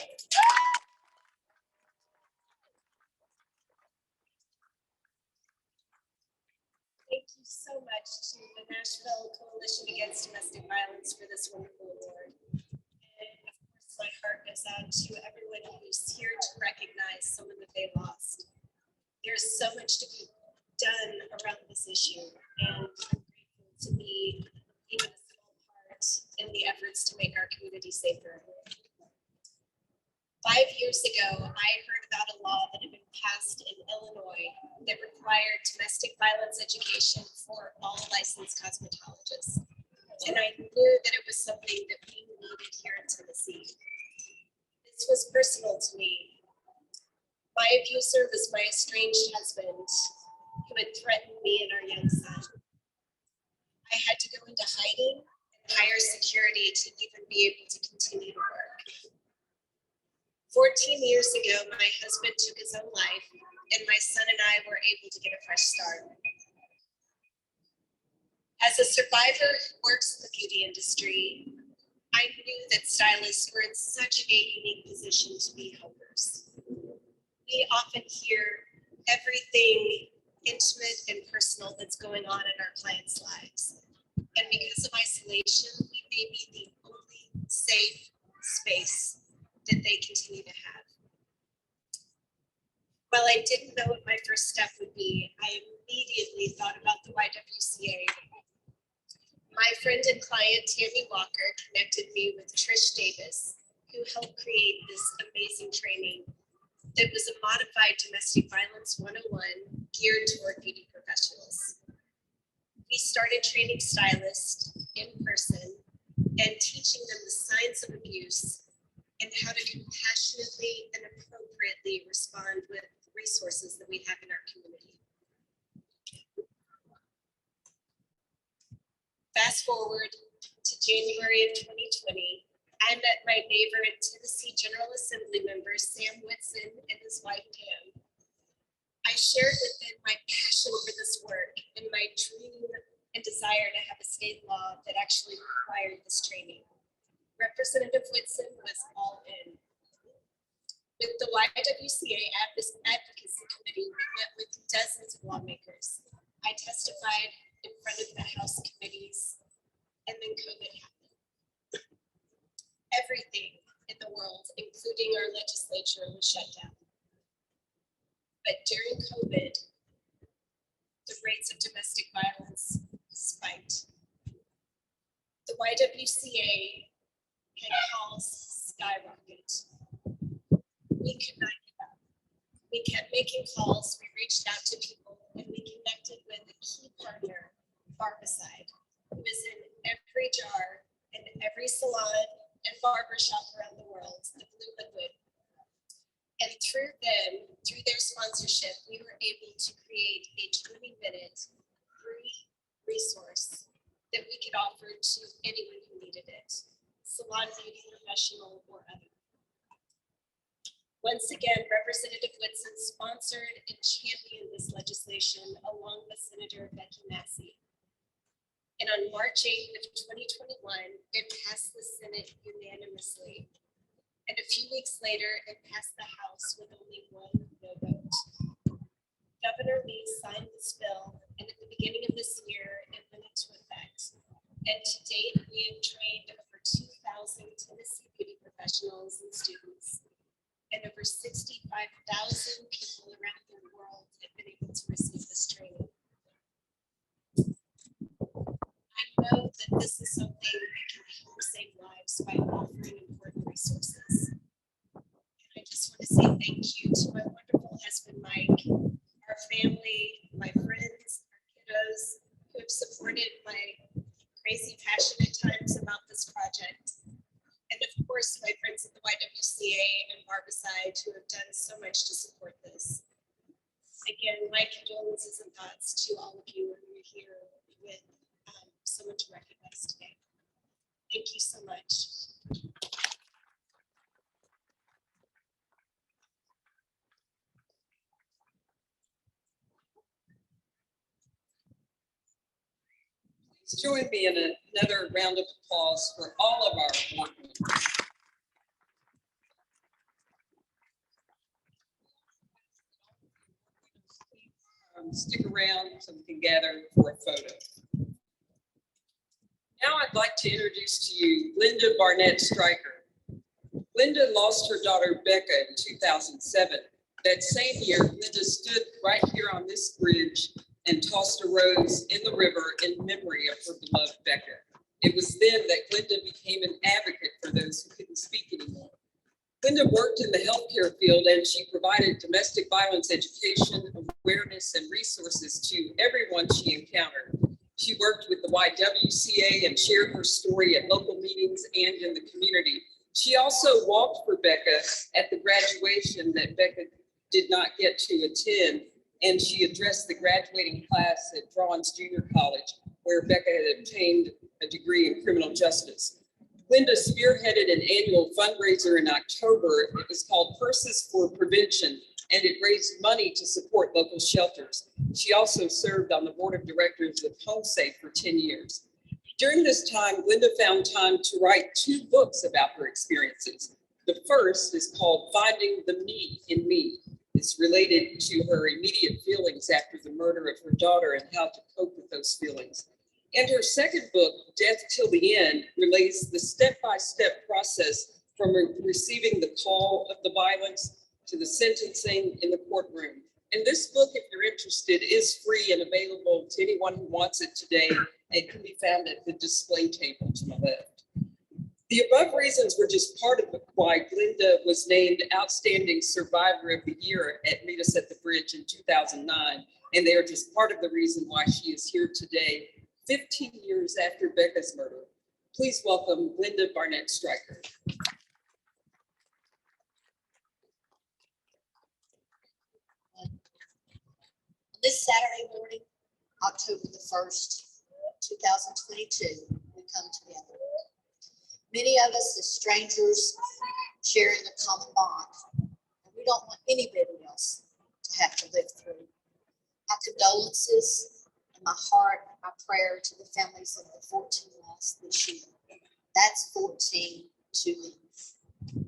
Speaker 9: Thank you so much to the Nashville Coalition Against Domestic Violence for this wonderful award. And of course, my heart goes out to everyone who's here to recognize someone that they lost. There's so much to be done around this issue, and I'm grateful to be even a small part in the efforts to make our community safer. 5 years ago, I heard about a law that had been passed in Illinois that required domestic violence education for all licensed cosmetologists. And I knew that it was something that we needed here in Tennessee. This was personal to me. My abuser was my estranged husband who had threatened me and our young son. I had to go into hiding and hire security to even be able to continue to work. 14 years ago, my husband took his own life, and my son and I were able to get a fresh start. As a survivor who works in the beauty industry, I knew that stylists were in such a unique position to be helpers. We often hear everything intimate and personal that's going on in our clients' lives. And because of isolation, we may be the only safe space that they continue to have. While I didn't know what my first step would be, I immediately thought about the YWCA. My friend and client, Tammy Walker, connected me with Trish Davis, who helped create this amazing training that was a modified domestic violence 101 geared toward beauty professionals. We started training stylists in person and teaching them the science of abuse and how to compassionately and appropriately respond with resources that we have in our community. Fast forward to January of 2020, I met my neighbor and Tennessee General Assembly member, Sam Whitson, and his wife, Pam. I shared with them my passion for this work and my dream and desire to have a state law that actually required this training. Representative Whitson was all in. With the YWCA Advocacy Committee, we met with dozens of lawmakers. I testified in front of the House committees, and then COVID happened. Everything in the world, including our legislature, was shut down. But during COVID, the rates of domestic violence spiked. The YWCA had calls skyrocket. We could not give up. We kept making calls, we reached out to people, and we connected with a key partner, Barbicide, who is in every jar, in every salon and barbershop around the world, the blue liquid. And through them, through their sponsorship, we were able to create a 20-minute free resource that we could offer to anyone who needed it, salon beauty professional or other. Once again, Representative Whitson sponsored and championed this legislation along with Senator Becky Massey. And on March 8th of 2021, it passed the Senate unanimously. And a few weeks later, it passed the House with only one no vote. Governor Lee signed this bill, and at the beginning of this year, it went into effect. And to date, we have trained over 2,000 Tennessee beauty professionals and students, and over 65,000 people around the world have been able to receive this training. I know that this is something that can help save lives by offering important resources. And I just want to say thank you to my wonderful husband, Mike, our family, my friends, our kiddos, who have supported my crazy passionate times about this project. And of course, my friends at the YWCA and Barbicide who have done so much to support this. Again, my condolences and thoughts to all of you who are here with someone to recognize today. Thank you so much.
Speaker 6: Please join me in another round of applause for all of our board members. Stick around so we can gather for a photo. Now I'd like to introduce to you Linda Barnett Stryker. Linda lost her daughter Becca in 2007. That same year, Linda stood right here on this bridge and tossed a rose in the river in memory of her beloved Becca. It was then that Linda became an advocate for those who couldn't speak anymore. Linda worked in the healthcare field and she provided domestic violence education, awareness, and resources to everyone she encountered. She worked with the YWCA and shared her story at local meetings and in the community. She also walked for Becca at the graduation that Becca did not get to attend, and she addressed the graduating class at Drawins Junior College, where Becca had obtained a degree in criminal justice. Linda spearheaded an annual fundraiser in October. It was called Purses for Prevention, and it raised money to support local shelters. She also served on the board of directors of HomeSafe for 10 years. During this time, Linda found time to write 2 books about her experiences. The first is called Finding the Me in Me. It's related to her immediate feelings after the murder of her daughter and how to cope with those feelings. And her second book, Death Till the End, relays the step-by-step process from receiving the call of the violence to the sentencing in the courtroom. And this book, if you're interested, is free and available to anyone who wants it today. It can be found at the display table to my left. The above reasons were just part of why Linda was named Outstanding Survivor of the Year at Meet Us at the Bridge in 2009. And they are just part of the reason why she is here today, 15 years after Becca's murder. Please welcome Linda Barnett Stryker.
Speaker 13: This Saturday morning, October the 1st, 2022, we come together. Many of us as strangers sharing a common bond, and we don't want anybody else to have to live through. My condolences and my heart, my prayer to the families of the 14 lost this year. That's 14 too many.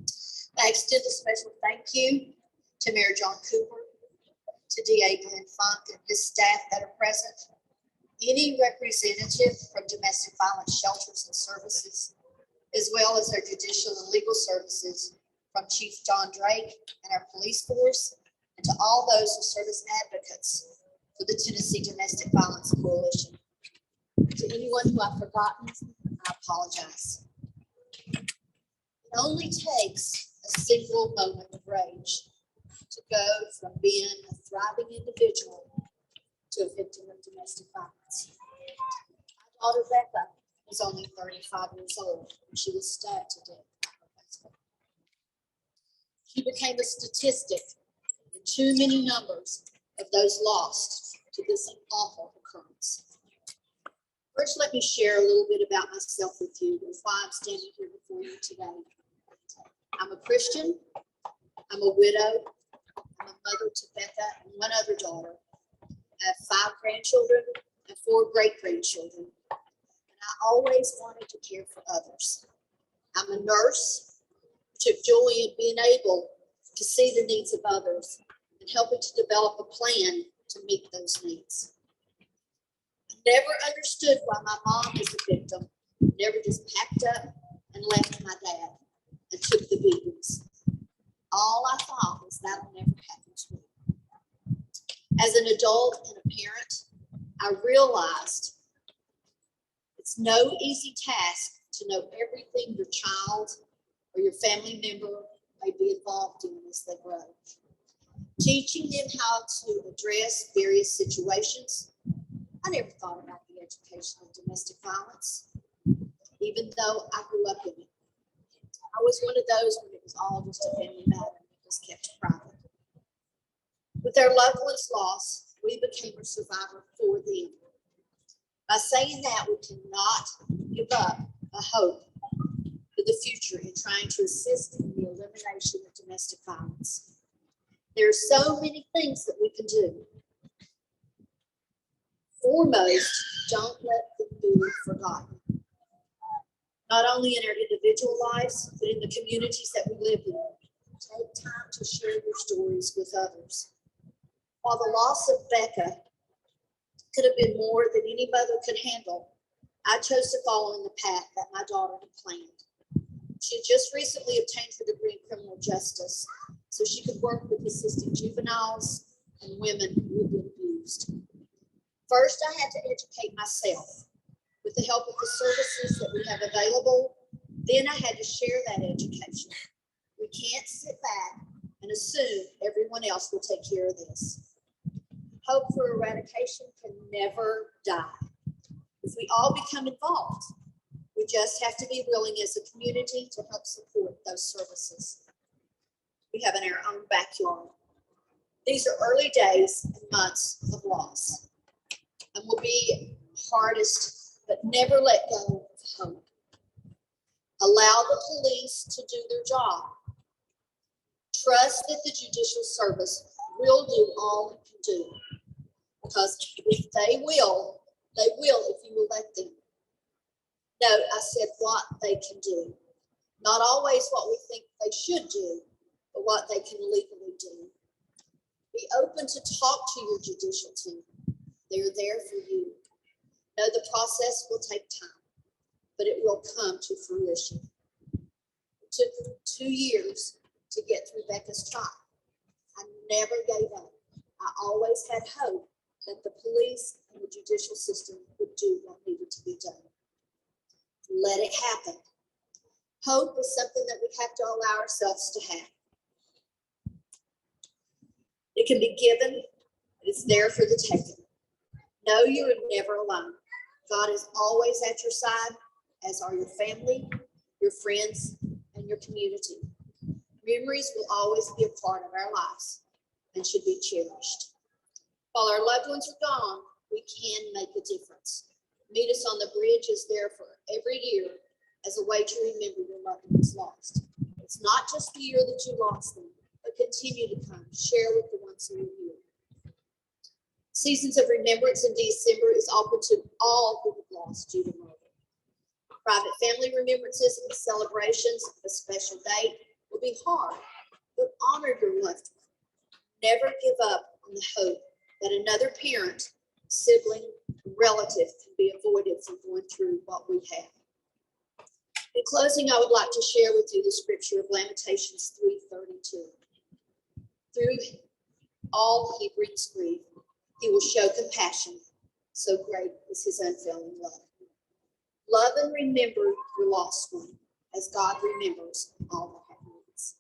Speaker 13: I extend a special thank you to Mayor John Cooper, to DA Glenn Funk and his staff that are present, any representative from domestic violence shelters and services, as well as our judicial and legal services from Chief John Drake and our police force, and to all those who serve as advocates for the Tennessee Domestic Violence Coalition. To anyone who I've forgotten, I apologize. It only takes a single moment of rage to go from being a thriving individual to a victim of domestic violence. My daughter Becca was only 35 years old when she was stabbed to death by her husband. She became a statistic in too many numbers of those lost to this awful occurrence. First, let me share a little bit about myself with you and why I'm standing here before you today. I'm a Christian, I'm a widow, I'm a mother to Becca and 1 other daughter. I have 5 grandchildren and 4 great-grandchildren. And I always wanted to care for others. I'm a nurse who took joy in being able to see the needs of others and helping to develop a plan to meet those needs. I never understood why my mom was a victim, never just packed up and left my dad and took the beatings. All I thought was that'll never happen to me. As an adult and a parent, I realized it's no easy task to know everything your child or your family member may be involved in as they grow. Teaching them how to address various situations. I never thought about the education of domestic violence, even though I grew up in it. I was one of those when it was all just a family matter and it was kept private. With our loved ones lost, we became a survivor for them. By saying that, we cannot give up a hope for the future in trying to assist in the elimination of domestic violence. There are so many things that we can do. Foremost, don't let them be forgotten. Not only in our individual lives, but in the communities that we live in. Take time to share your stories with others. While the loss of Becca could have been more than any mother could handle, I chose to follow in the path that my daughter had planned. She had just recently obtained her degree in criminal justice, so she could work with assisting juveniles and women who had been abused. First, I had to educate myself with the help of the services that we have available. Then I had to share that education. We can't sit back and assume everyone else will take care of this. Hope for eradication can never die. If we all become involved, we just have to be willing as a community to help support those services we have in our own backyard. These are early days and months of loss and will be hardest, but never let go of hope. Allow the police to do their job. Trust that the judicial service will do all it can do. Because if they will if you will let them. No, I said what they can do. Not always what we think they should do, but what they can legally do. Be open to talk to your judicial team. They're there for you. Know the process will take time, but it will come to fruition. It took 2 years to get through Becca's trial. I never gave up. I always had hope that the police and the judicial system would do what needed to be done. Let it happen. Hope is something that we have to allow ourselves to have. It can be given, it's there for the taking. Know you are never alone. God is always at your side, as are your family, your friends, and your community. Memories will always be a part of our lives and should be cherished. While our loved ones are gone, we can make a difference. Meet Us on the Bridge is there for every year as a way to remember your loved ones lost. It's not just the year that you lost them, but continue to come, share with the ones who are here. Seasons of Remembrance in December is open to all who have lost due to murder. Private family remembrances and celebrations of a special date will be hard, but honor your loved one. Never give up on the hope that another parent, sibling, relative can be avoided from going through what we have. In closing, I would like to share with you the scripture of Lamentations 3:32. Through all he brings grief, he will show compassion. So great is his unfailing love. Love and remember your lost one, as God remembers all that have ones.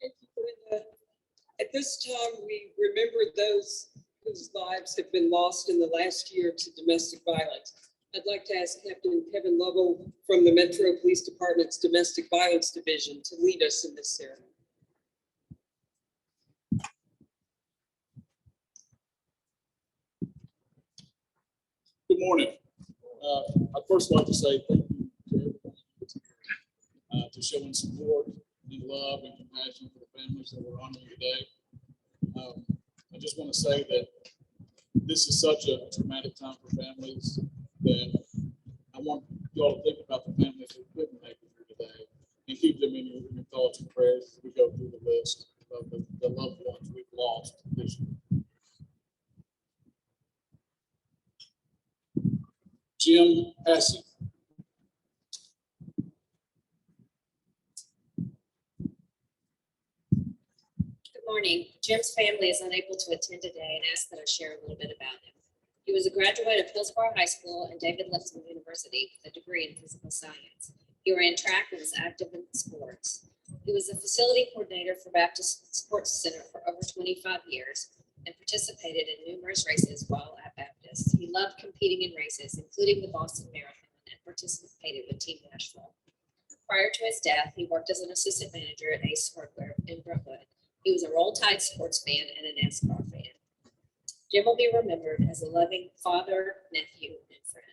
Speaker 6: Thank you, Brenda. At this time, we remember those whose lives have been lost in the last year to domestic violence. I'd like to ask Captain Kevin Lovell from the Metro Police Department's Domestic Violence Division to lead us in this ceremony.
Speaker 10: Good morning. I'd first like to say thank you to everyone for showing support and love and compassion for the families that we're honoring today. I just want to say that this is such a traumatic time for families that I want you all to think about the families who couldn't make it here today and keep them in your thoughts and prayers as we go through the list of the loved ones we've lost this year. Jim Passy.
Speaker 14: Good morning. Jim's family is unable to attend today and asked that I share a little bit about him. He was a graduate of Hillsborough High School and David Lipson University with a degree in physical science. He ran track and was active in sports. He was a facility coordinator for Baptist Sports Center for over 25 years and participated in numerous races while at Baptist. He loved competing in races, including the Boston Marathon, and participated with Team Nashville. Prior to his death, he worked as an assistant manager at Ace Hardware in Brentwood. He was a Roll Tide sports fan and a NASCAR fan. Jim will be remembered as a loving father, nephew, and friend.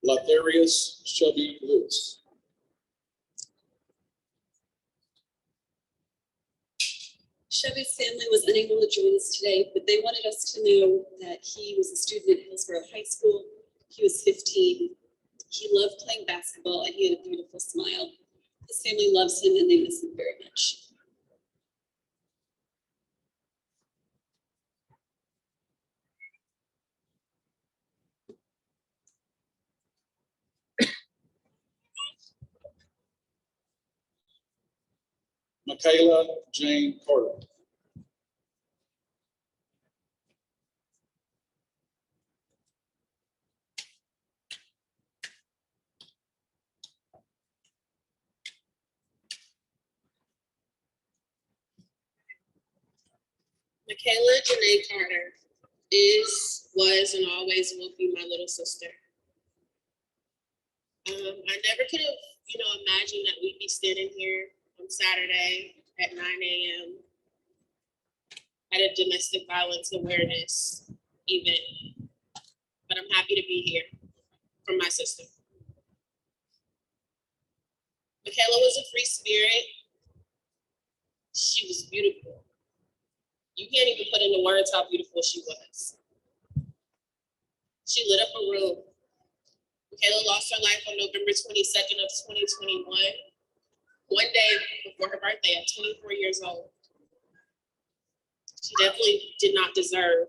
Speaker 10: Latharius Shelby Lewis.
Speaker 15: Chevy's family was unable to join us today, but they wanted us to know that he was a student at Hillsborough High School. He was 15. He loved playing basketball and he had a beautiful smile. His family loves him and they miss him very much.
Speaker 10: Michaela Jane Carter.
Speaker 16: Michaela Janae Carter is, was, and always will be my little sister. I never could have, imagined that we'd be standing here on Saturday at 9 a.m. at a domestic violence awareness event. But I'm happy to be here for my sister. Michaela was a free spirit. She was beautiful. You can't even put into words how beautiful she was. She lit up a room. Michaela lost her life on November 22nd of 2021, one day before her birthday at 24 years old. She definitely did not deserve,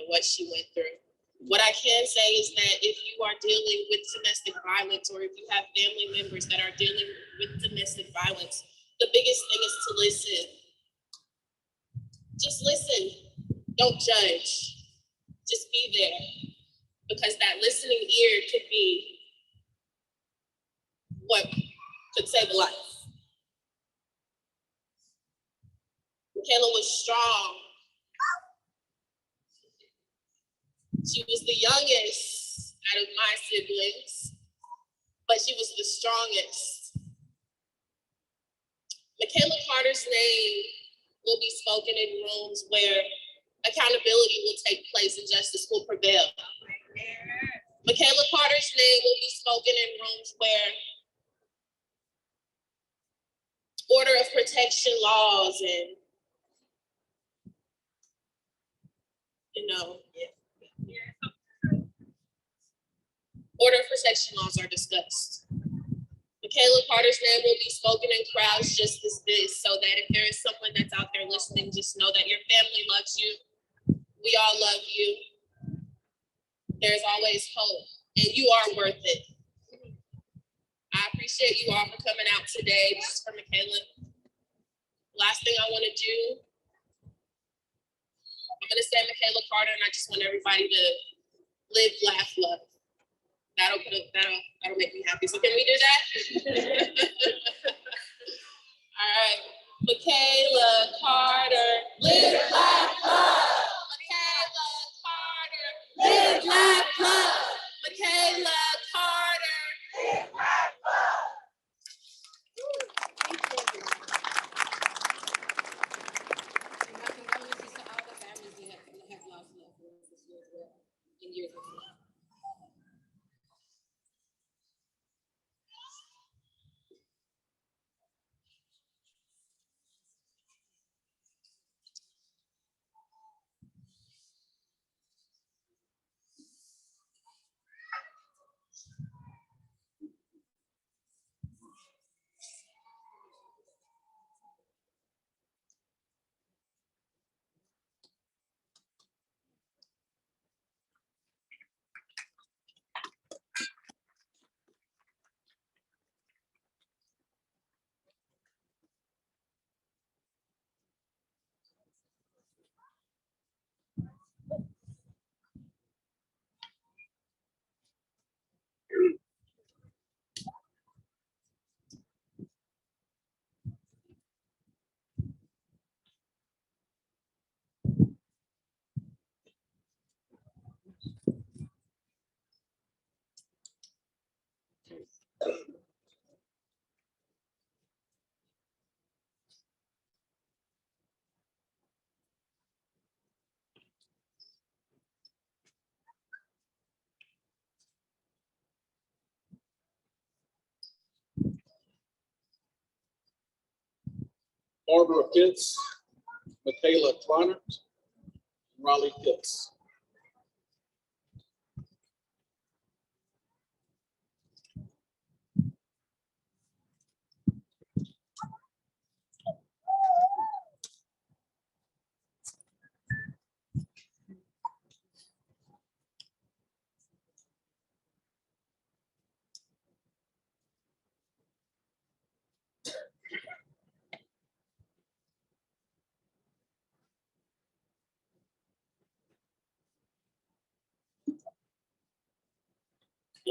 Speaker 16: what she went through. What I can say is that if you are dealing with domestic violence, or if you have family members that are dealing with domestic violence, the biggest thing is to listen. Just listen. Don't judge. Just be there. Because that listening ear could be what could save a life. Michaela was strong. She was the youngest out of my siblings, but she was the strongest. Michaela Carter's name will be spoken in rooms where accountability will take place and justice will prevail. Michaela Carter's name will be spoken in rooms where order of protection laws and, order of protection laws are discussed. Michaela Carter's name will be spoken in crowds just as this, so that if there is someone that's out there listening, just know that your family loves you. We all love you. There's always hope, and you are worth it. I appreciate you all for coming out today. This is for Michaela. Last thing I want to do, I'm going to say Michaela Carter, and I just want everybody to live, laugh, love. That'll make me happy. So can we do that? All right. Michaela Carter, live, laugh, love. Michaela Carter, live, laugh, love. Michaela Carter, live, laugh, love. And my condolences to all the families that have lost loved ones this year as well, and years before.
Speaker 10: Barbara Pitts, Michaela Cronert, Raleigh Pitts.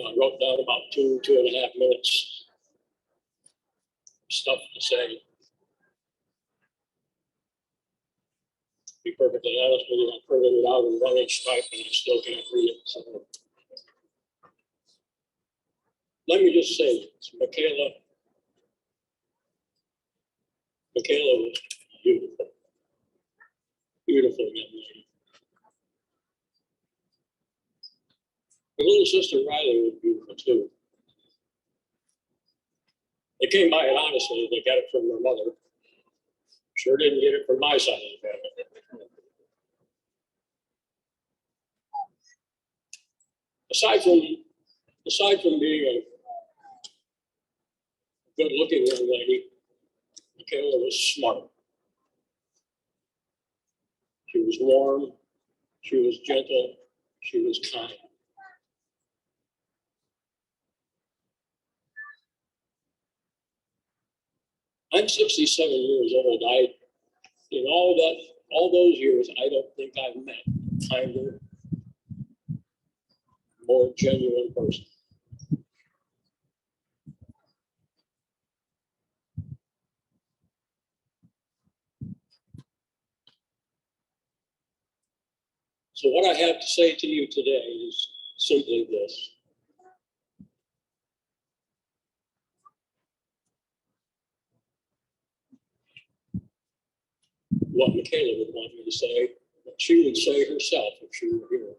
Speaker 10: I wrote down about 2.5 minutes stuff to say. To be perfectly honest with you, I printed it out in 1-inch type and I still can't read it. So let me just say, Michaela was beautiful. Beautiful young lady. Her little sister Riley was beautiful too. They came by it honestly, they got it from their mother. Sure didn't get it from my side of the family. Aside from being a good-looking young lady, Michaela was smart. She was warm, she was gentle, she was kind. I'm 67 years old. In all those years, I don't think I've met a kinder, more genuine person. So what I have to say to you today is simply this. What Michaela would want me to say, what she would say herself if she were here.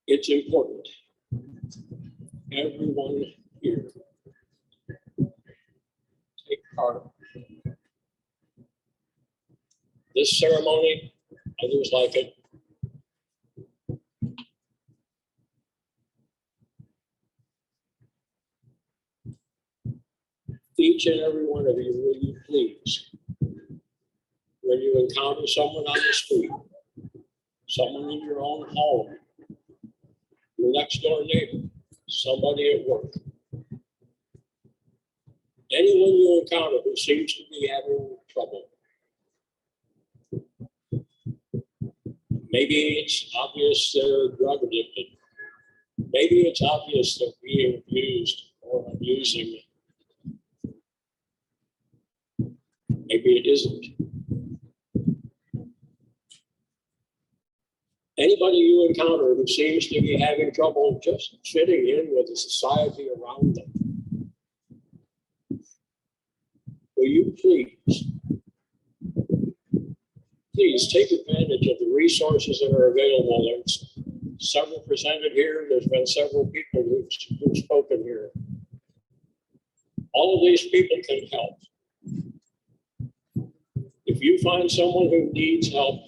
Speaker 10: It's important. Everyone here take part. This ceremony, others like it, each and every one of you, will you please, when you encounter someone on the street, someone in your own home, your next door neighbor, somebody at work, anyone you encounter who seems to be having trouble, maybe it's obvious they're drug addicted, maybe it's obvious they're being abused or abusing. Maybe it isn't. Anybody you encounter who seems to be having trouble just fitting in with the society around them, will you please take advantage of the resources that are available. There's several presented here. There's been several people who've spoken here. All of these people can help. If you find someone who needs help,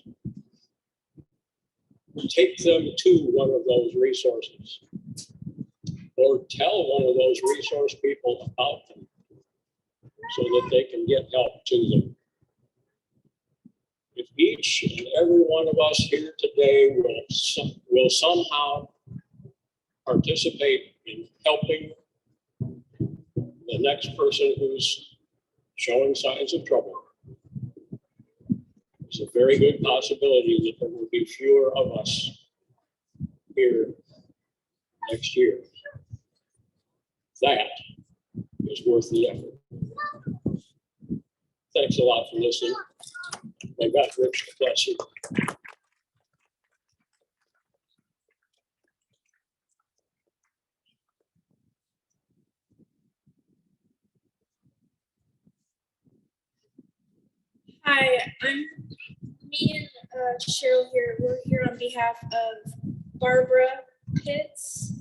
Speaker 10: take them to one of those resources or tell one of those resource people about them so that they can get help to them. If each and every one of us here today will somehow participate in helping the next person who's showing signs of trouble, there's a very good possibility that there will be fewer of us here next year. That is worth the effort. Thanks a lot for listening. May God richly bless you.
Speaker 17: Hi, me and Cheryl here. We're here on behalf of Barbara Pitts.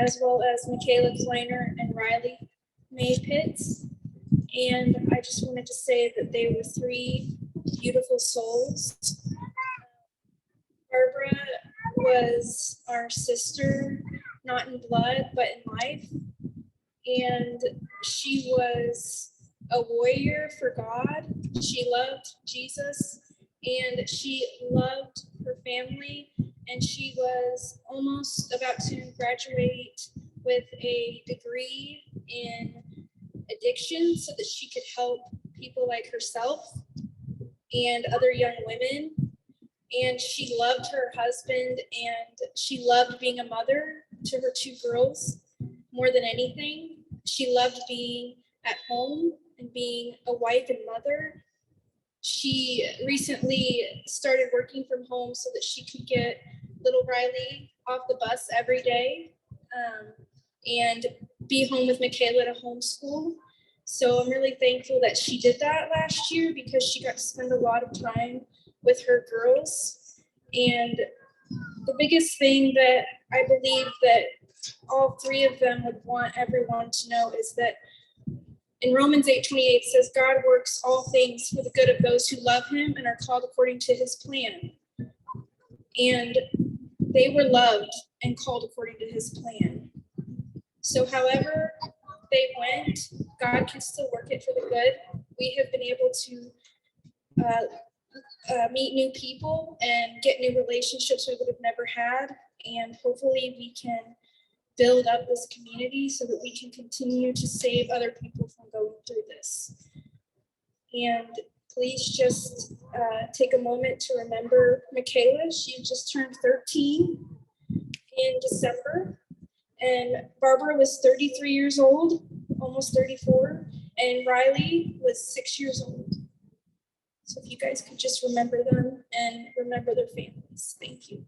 Speaker 17: as well as Michaela Kleiner and Riley May Pitts. And I just wanted to say that they were three beautiful souls. Barbara was our sister, not in blood, but in life. And she was a warrior for God. She loved Jesus and she loved her family. And she was almost about to graduate with a degree in addiction so that she could help people like herself and other young women. And she loved her husband and she loved being a mother to her two girls more than anything. She loved being at home and being a wife and mother. She recently started working from home so that she could get little Riley off the bus every day and be home with Michaela at a homeschool. So I'm really thankful that she did that last year because she got to spend a lot of time with her girls. And the biggest thing that I believe that all three of them would want everyone to know is that in Romans 8:28 says, God works all things for the good of those who love him and are called according to his plan. And they were loved and called according to his plan. So however they went, God can still work it for the good. We have been able to meet new people and get new relationships we would have never had. And hopefully we can build up this community so that we can continue to save other people from going through this. And please just take a moment to remember Michaela. She just turned 13 in December. And Barbara was 33 years old, almost 34. And Riley was 6 years old. So if you guys could just remember them and remember their families. Thank you.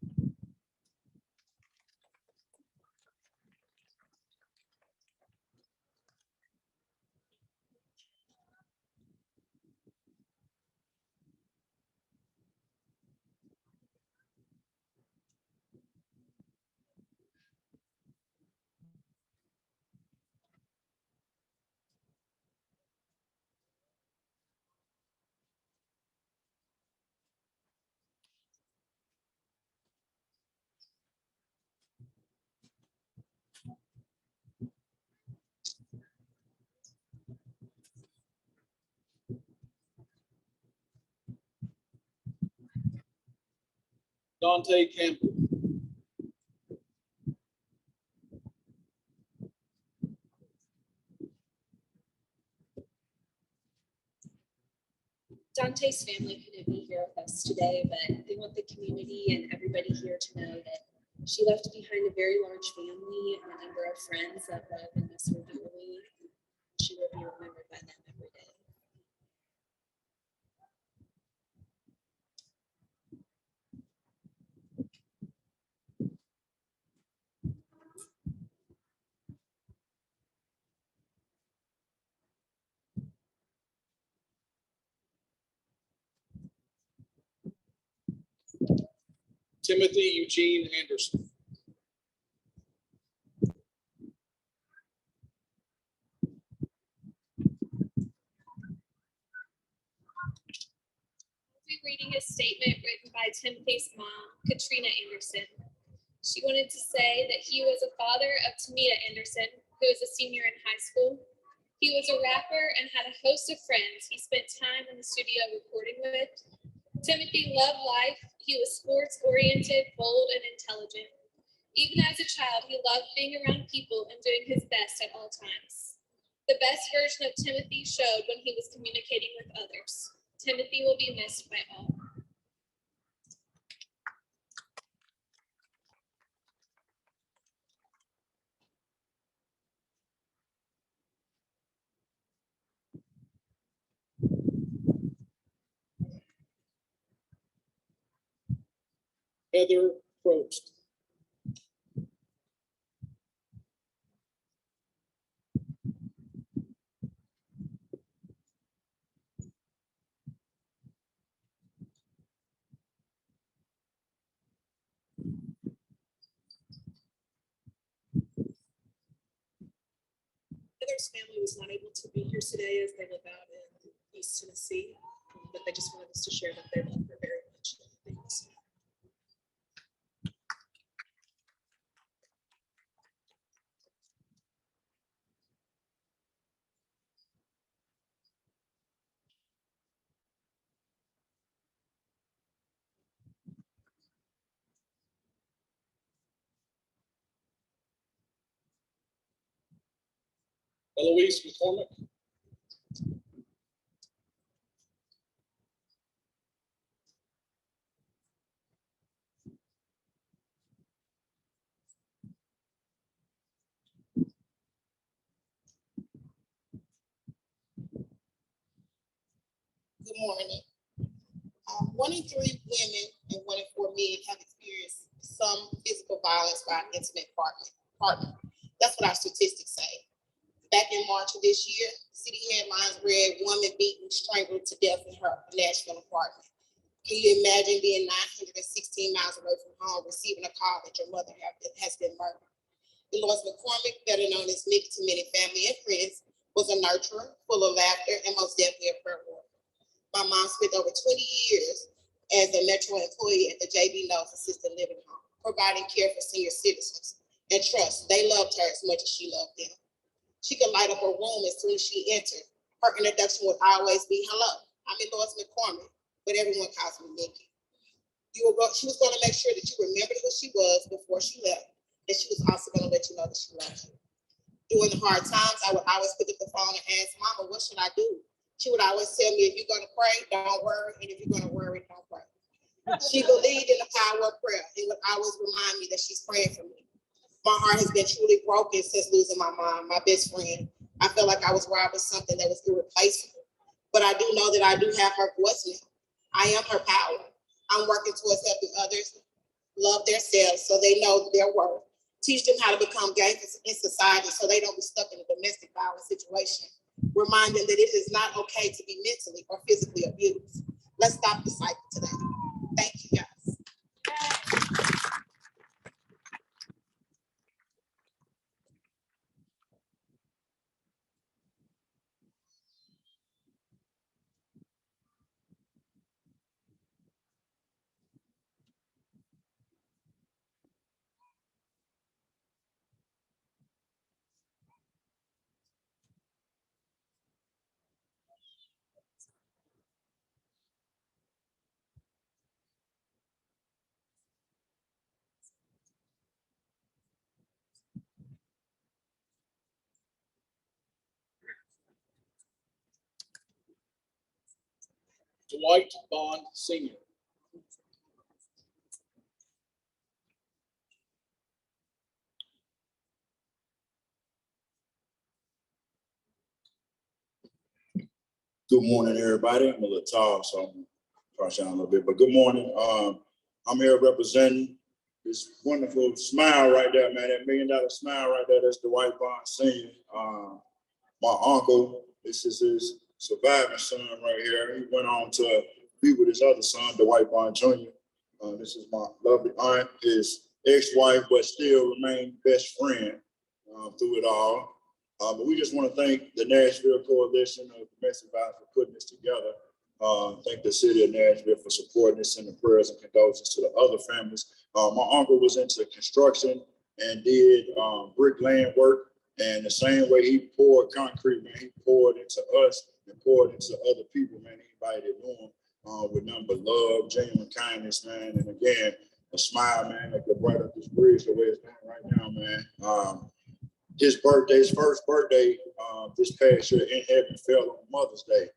Speaker 10: Dante Campbell.
Speaker 14: Dante's family couldn't be here with us today, but they want the community and everybody here to know that she left behind a very large family and a number of friends that love and miss her dearly. She will be remembered by them every day.
Speaker 10: Timothy Eugene Anderson.
Speaker 16: I'll be reading a statement written by Timothy's mom, Katrina Anderson. She wanted to say that he was a father of Tamita Anderson, who is a senior in high school. He was a rapper and had a host of friends he spent time in the studio recording with. Timothy loved life. He was sports-oriented, bold, and intelligent. Even as a child, he loved being around people and doing his best at all times. The best version of Timothy showed when he was communicating with others. Timothy will be missed by all.
Speaker 10: Heather Probst.
Speaker 15: Pierce family was not able to be here today as they live out in East Tennessee, but they just wanted us to share that they love her very much. Thanks.
Speaker 10: Eloise McCormick.
Speaker 18: Good morning. 1 in 3 women and 1 in 4 men have experienced some physical violence by an intimate partner. That's what our statistics say. Back in March of this year, city headlines read "Woman beaten, strangled to death in her Nashville apartment." Can you imagine being 916 miles away from home, receiving a call that your mother has been murdered? Dolores McCormick, better known as Mickey to many family and friends, was a nurturer, full of laughter, and most definitely a prayer warrior. My mom spent over 20 years as a Metro employee at the JB Knowles Assisted Living Home, providing care for senior citizens. And trust, they loved her as much as she loved them. She could light up a room as soon as she entered. Her introduction would always be, "Hello, I'm Dolores McCormick, but everyone calls me Mickey." She was going to make sure that you remembered who she was before she left, and she was also going to let you know that she loved you. During the hard times, I would always pick up the phone and ask, "Mama, what should I do?" She would always tell me, "If you're going to pray, don't worry. And if you're going to worry, don't pray." She believed in the power of prayer and would always remind me that she's praying for me. My heart has been truly broken since losing my mom, my best friend. I felt like I was robbed of something that was irreplaceable. But I do know that I do have her voice now. I am her power. I'm working towards helping others love themselves so they know their worth. Teach them how to become gainful in society so they don't be stuck in a domestic violence situation. Remind them that it is not okay to be mentally or physically abused. Let's stop the cycle today. Thank you, guys.
Speaker 10: Dwight Bond Sr.
Speaker 19: Good morning, everybody. I'm a little tall, so I'm probably sound a little bit, but good morning. I'm here representing this wonderful smile right there, man. That $1 million smile right there. That's Dwight Bond Sr. My uncle, this is his surviving son right here. He went on to be with his other son, Dwight Bond Jr. This is my lovely aunt, his ex-wife, but still remain best friend through it all. But we just want to thank the Nashville Coalition of Domestic Violence for putting this together. Thank the city of Nashville for supporting this, and the prayers and condolences to the other families. My uncle was into construction and did bricklaying work. And the same way he poured concrete, man, he poured into us and poured into other people, man, anybody that knew him, with nothing but love, genuine kindness, man. And again, a smile, man, that could brighten up this bridge the way it's going right now, man. His first birthday, this past year in heaven fell on Mother's Day.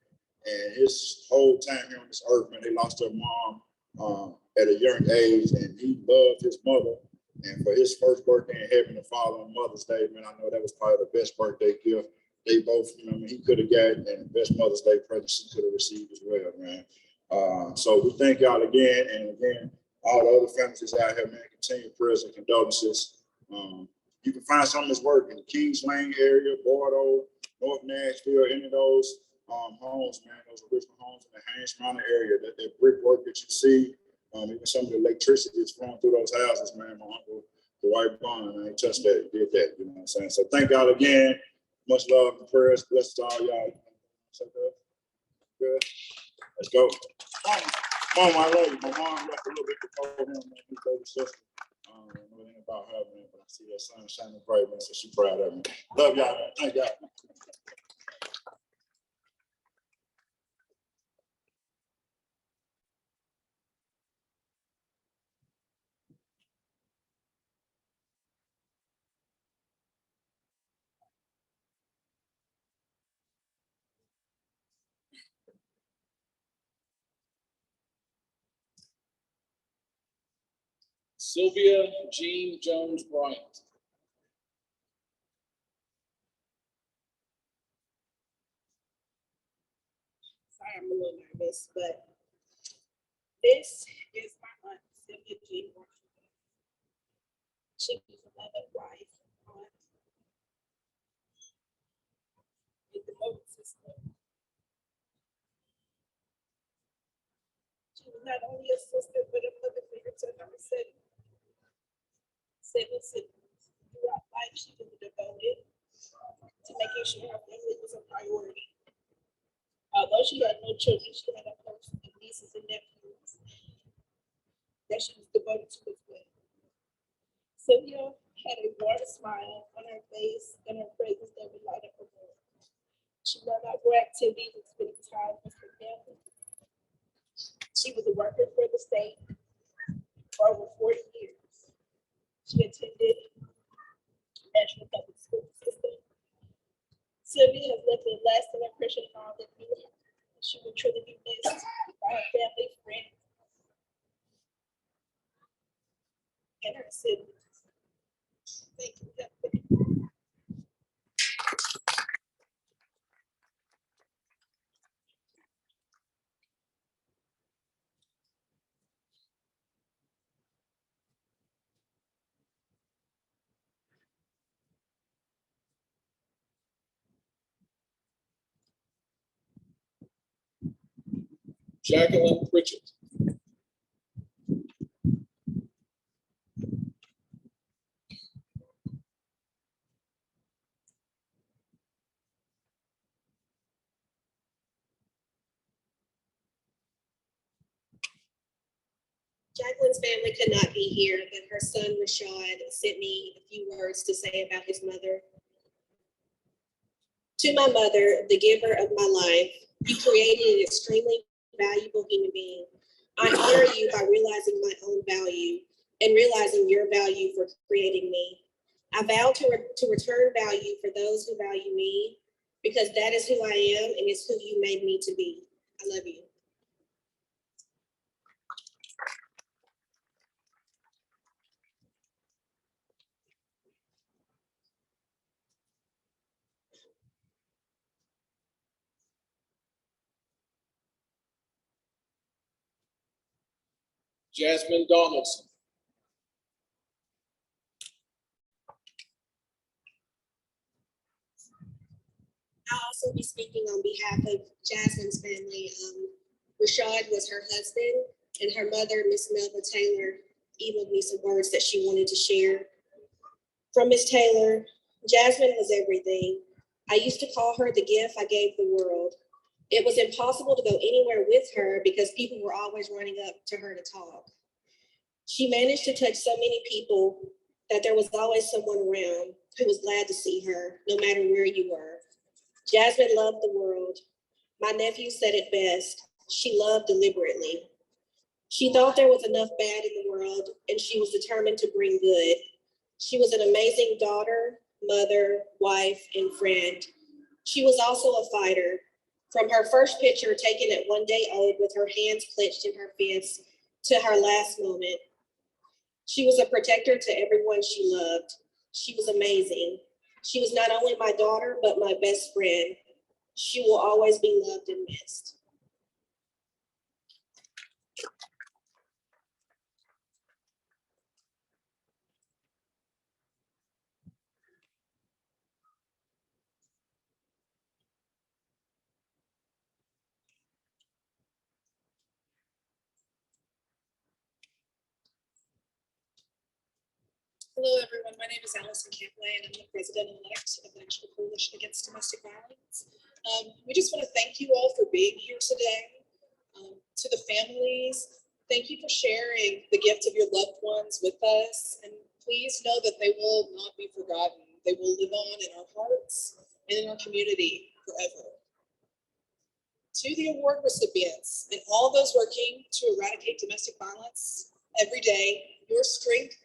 Speaker 19: And his whole time here on this earth, man, they lost their mom at a young age, and he loved his mother. And for his first birthday in heaven to fall on Mother's Day, man, I know that was probably the best birthday gift they both, he could have got, and the best Mother's Day present she could have received as well, man. So we thank y'all again, and again, all the other families that's out here, man, continue prayers and condolences. You can find some of this work in the Kings Lane area, Bordeaux, North Nashville, any of those homes, man, those original homes in the Haynes Mountain area, that brickwork that you see, even some of the electricity that's flowing through those houses, man. My uncle, Dwight Bond, man, he touched that, he did that, you know what I'm saying? So thank y'all again. Much love and prayers. Bless to all y'all. Good. Let's go. Mom, I love you. My mom left a little bit before him, man. His baby sister. I don't know anything about her, man, but I see that sun shining bright, man, so she's proud of me. Love y'all, man. Thank y'all.
Speaker 10: Sylvia Jean Jones Bryant.
Speaker 11: Sorry, I'm a little nervous, but this is my aunt, Sylvia Jean Washington. She was a mother, wife, aunt, and devoted sister. She was not only a sister, but a mother figure to her seven siblings. Throughout life, she was devoted to making sure her family was a priority. Although she had no children, she had a host of nieces and nephews that she was devoted to as well. Sylvia had a warm smile on her face and her presence that would light up her room. She loved outdoor activities and spending time with her family. She was a worker for the state for over 40 years. She attended National Public School System. Sylvia has left a lasting impression on all that knew her. She will truly be missed by her family, friends, and her siblings. Thank you.
Speaker 10: Jacqueline Pritchett.
Speaker 9: Jacqueline's family could not be here, but her son Rashad sent me a few words to say about his mother. To my mother, the giver of my life, you created an extremely valuable human being. I honor you by realizing my own value and realizing your value for creating me. I vow to return value for those who value me, because that is who I am and is who you made me to be. I love you.
Speaker 10: Jasmine Donaldson.
Speaker 9: I'll also be speaking on behalf of Jasmine's family. Rashad was her husband, and her mother, Miss Melba Taylor, emailed me some words that she wanted to share. From Miss Taylor, Jasmine was everything. I used to call her the gift I gave the world. It was impossible to go anywhere with her because people were always running up to her to talk. She managed to touch so many people that there was always someone around who was glad to see her, no matter where you were. Jasmine loved the world. My nephew said it best. She loved deliberately. She thought there was enough bad in the world, and she was determined to bring good. She was an amazing daughter, mother, wife, and friend. She was also a fighter. From her first picture taken at 1 day old with her hands clenched in her fists to her last moment. She was a protector to everyone she loved. She was amazing. She was not only my daughter, but my best friend. She will always be loved and missed.
Speaker 15: Hello, everyone. My name is Allison Campley, and I'm the president-elect of the National Coalition
Speaker 4: Coalition Against Domestic Violence. We just want to thank you all for being here today. To the families, thank you for sharing the gift of your loved ones with us. And please know that they will not be forgotten. They will live on in our hearts and in our community forever. To the award recipients and all those working to eradicate domestic violence every day, your strength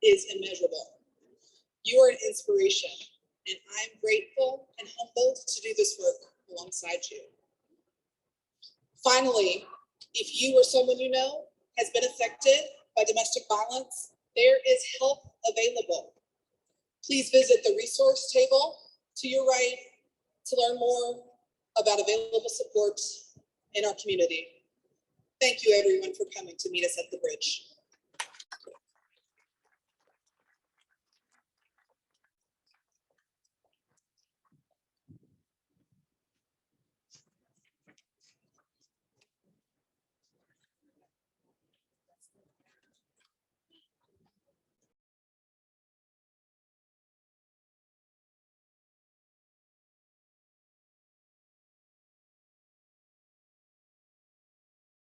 Speaker 4: is immeasurable. You are an inspiration, and I'm grateful and humbled to do this work alongside you. Finally, if you or someone you know has been affected by domestic violence, there is help available. Please visit the resource table to your right to learn more about available support in our community. Thank you, everyone, for coming to meet us at the bridge.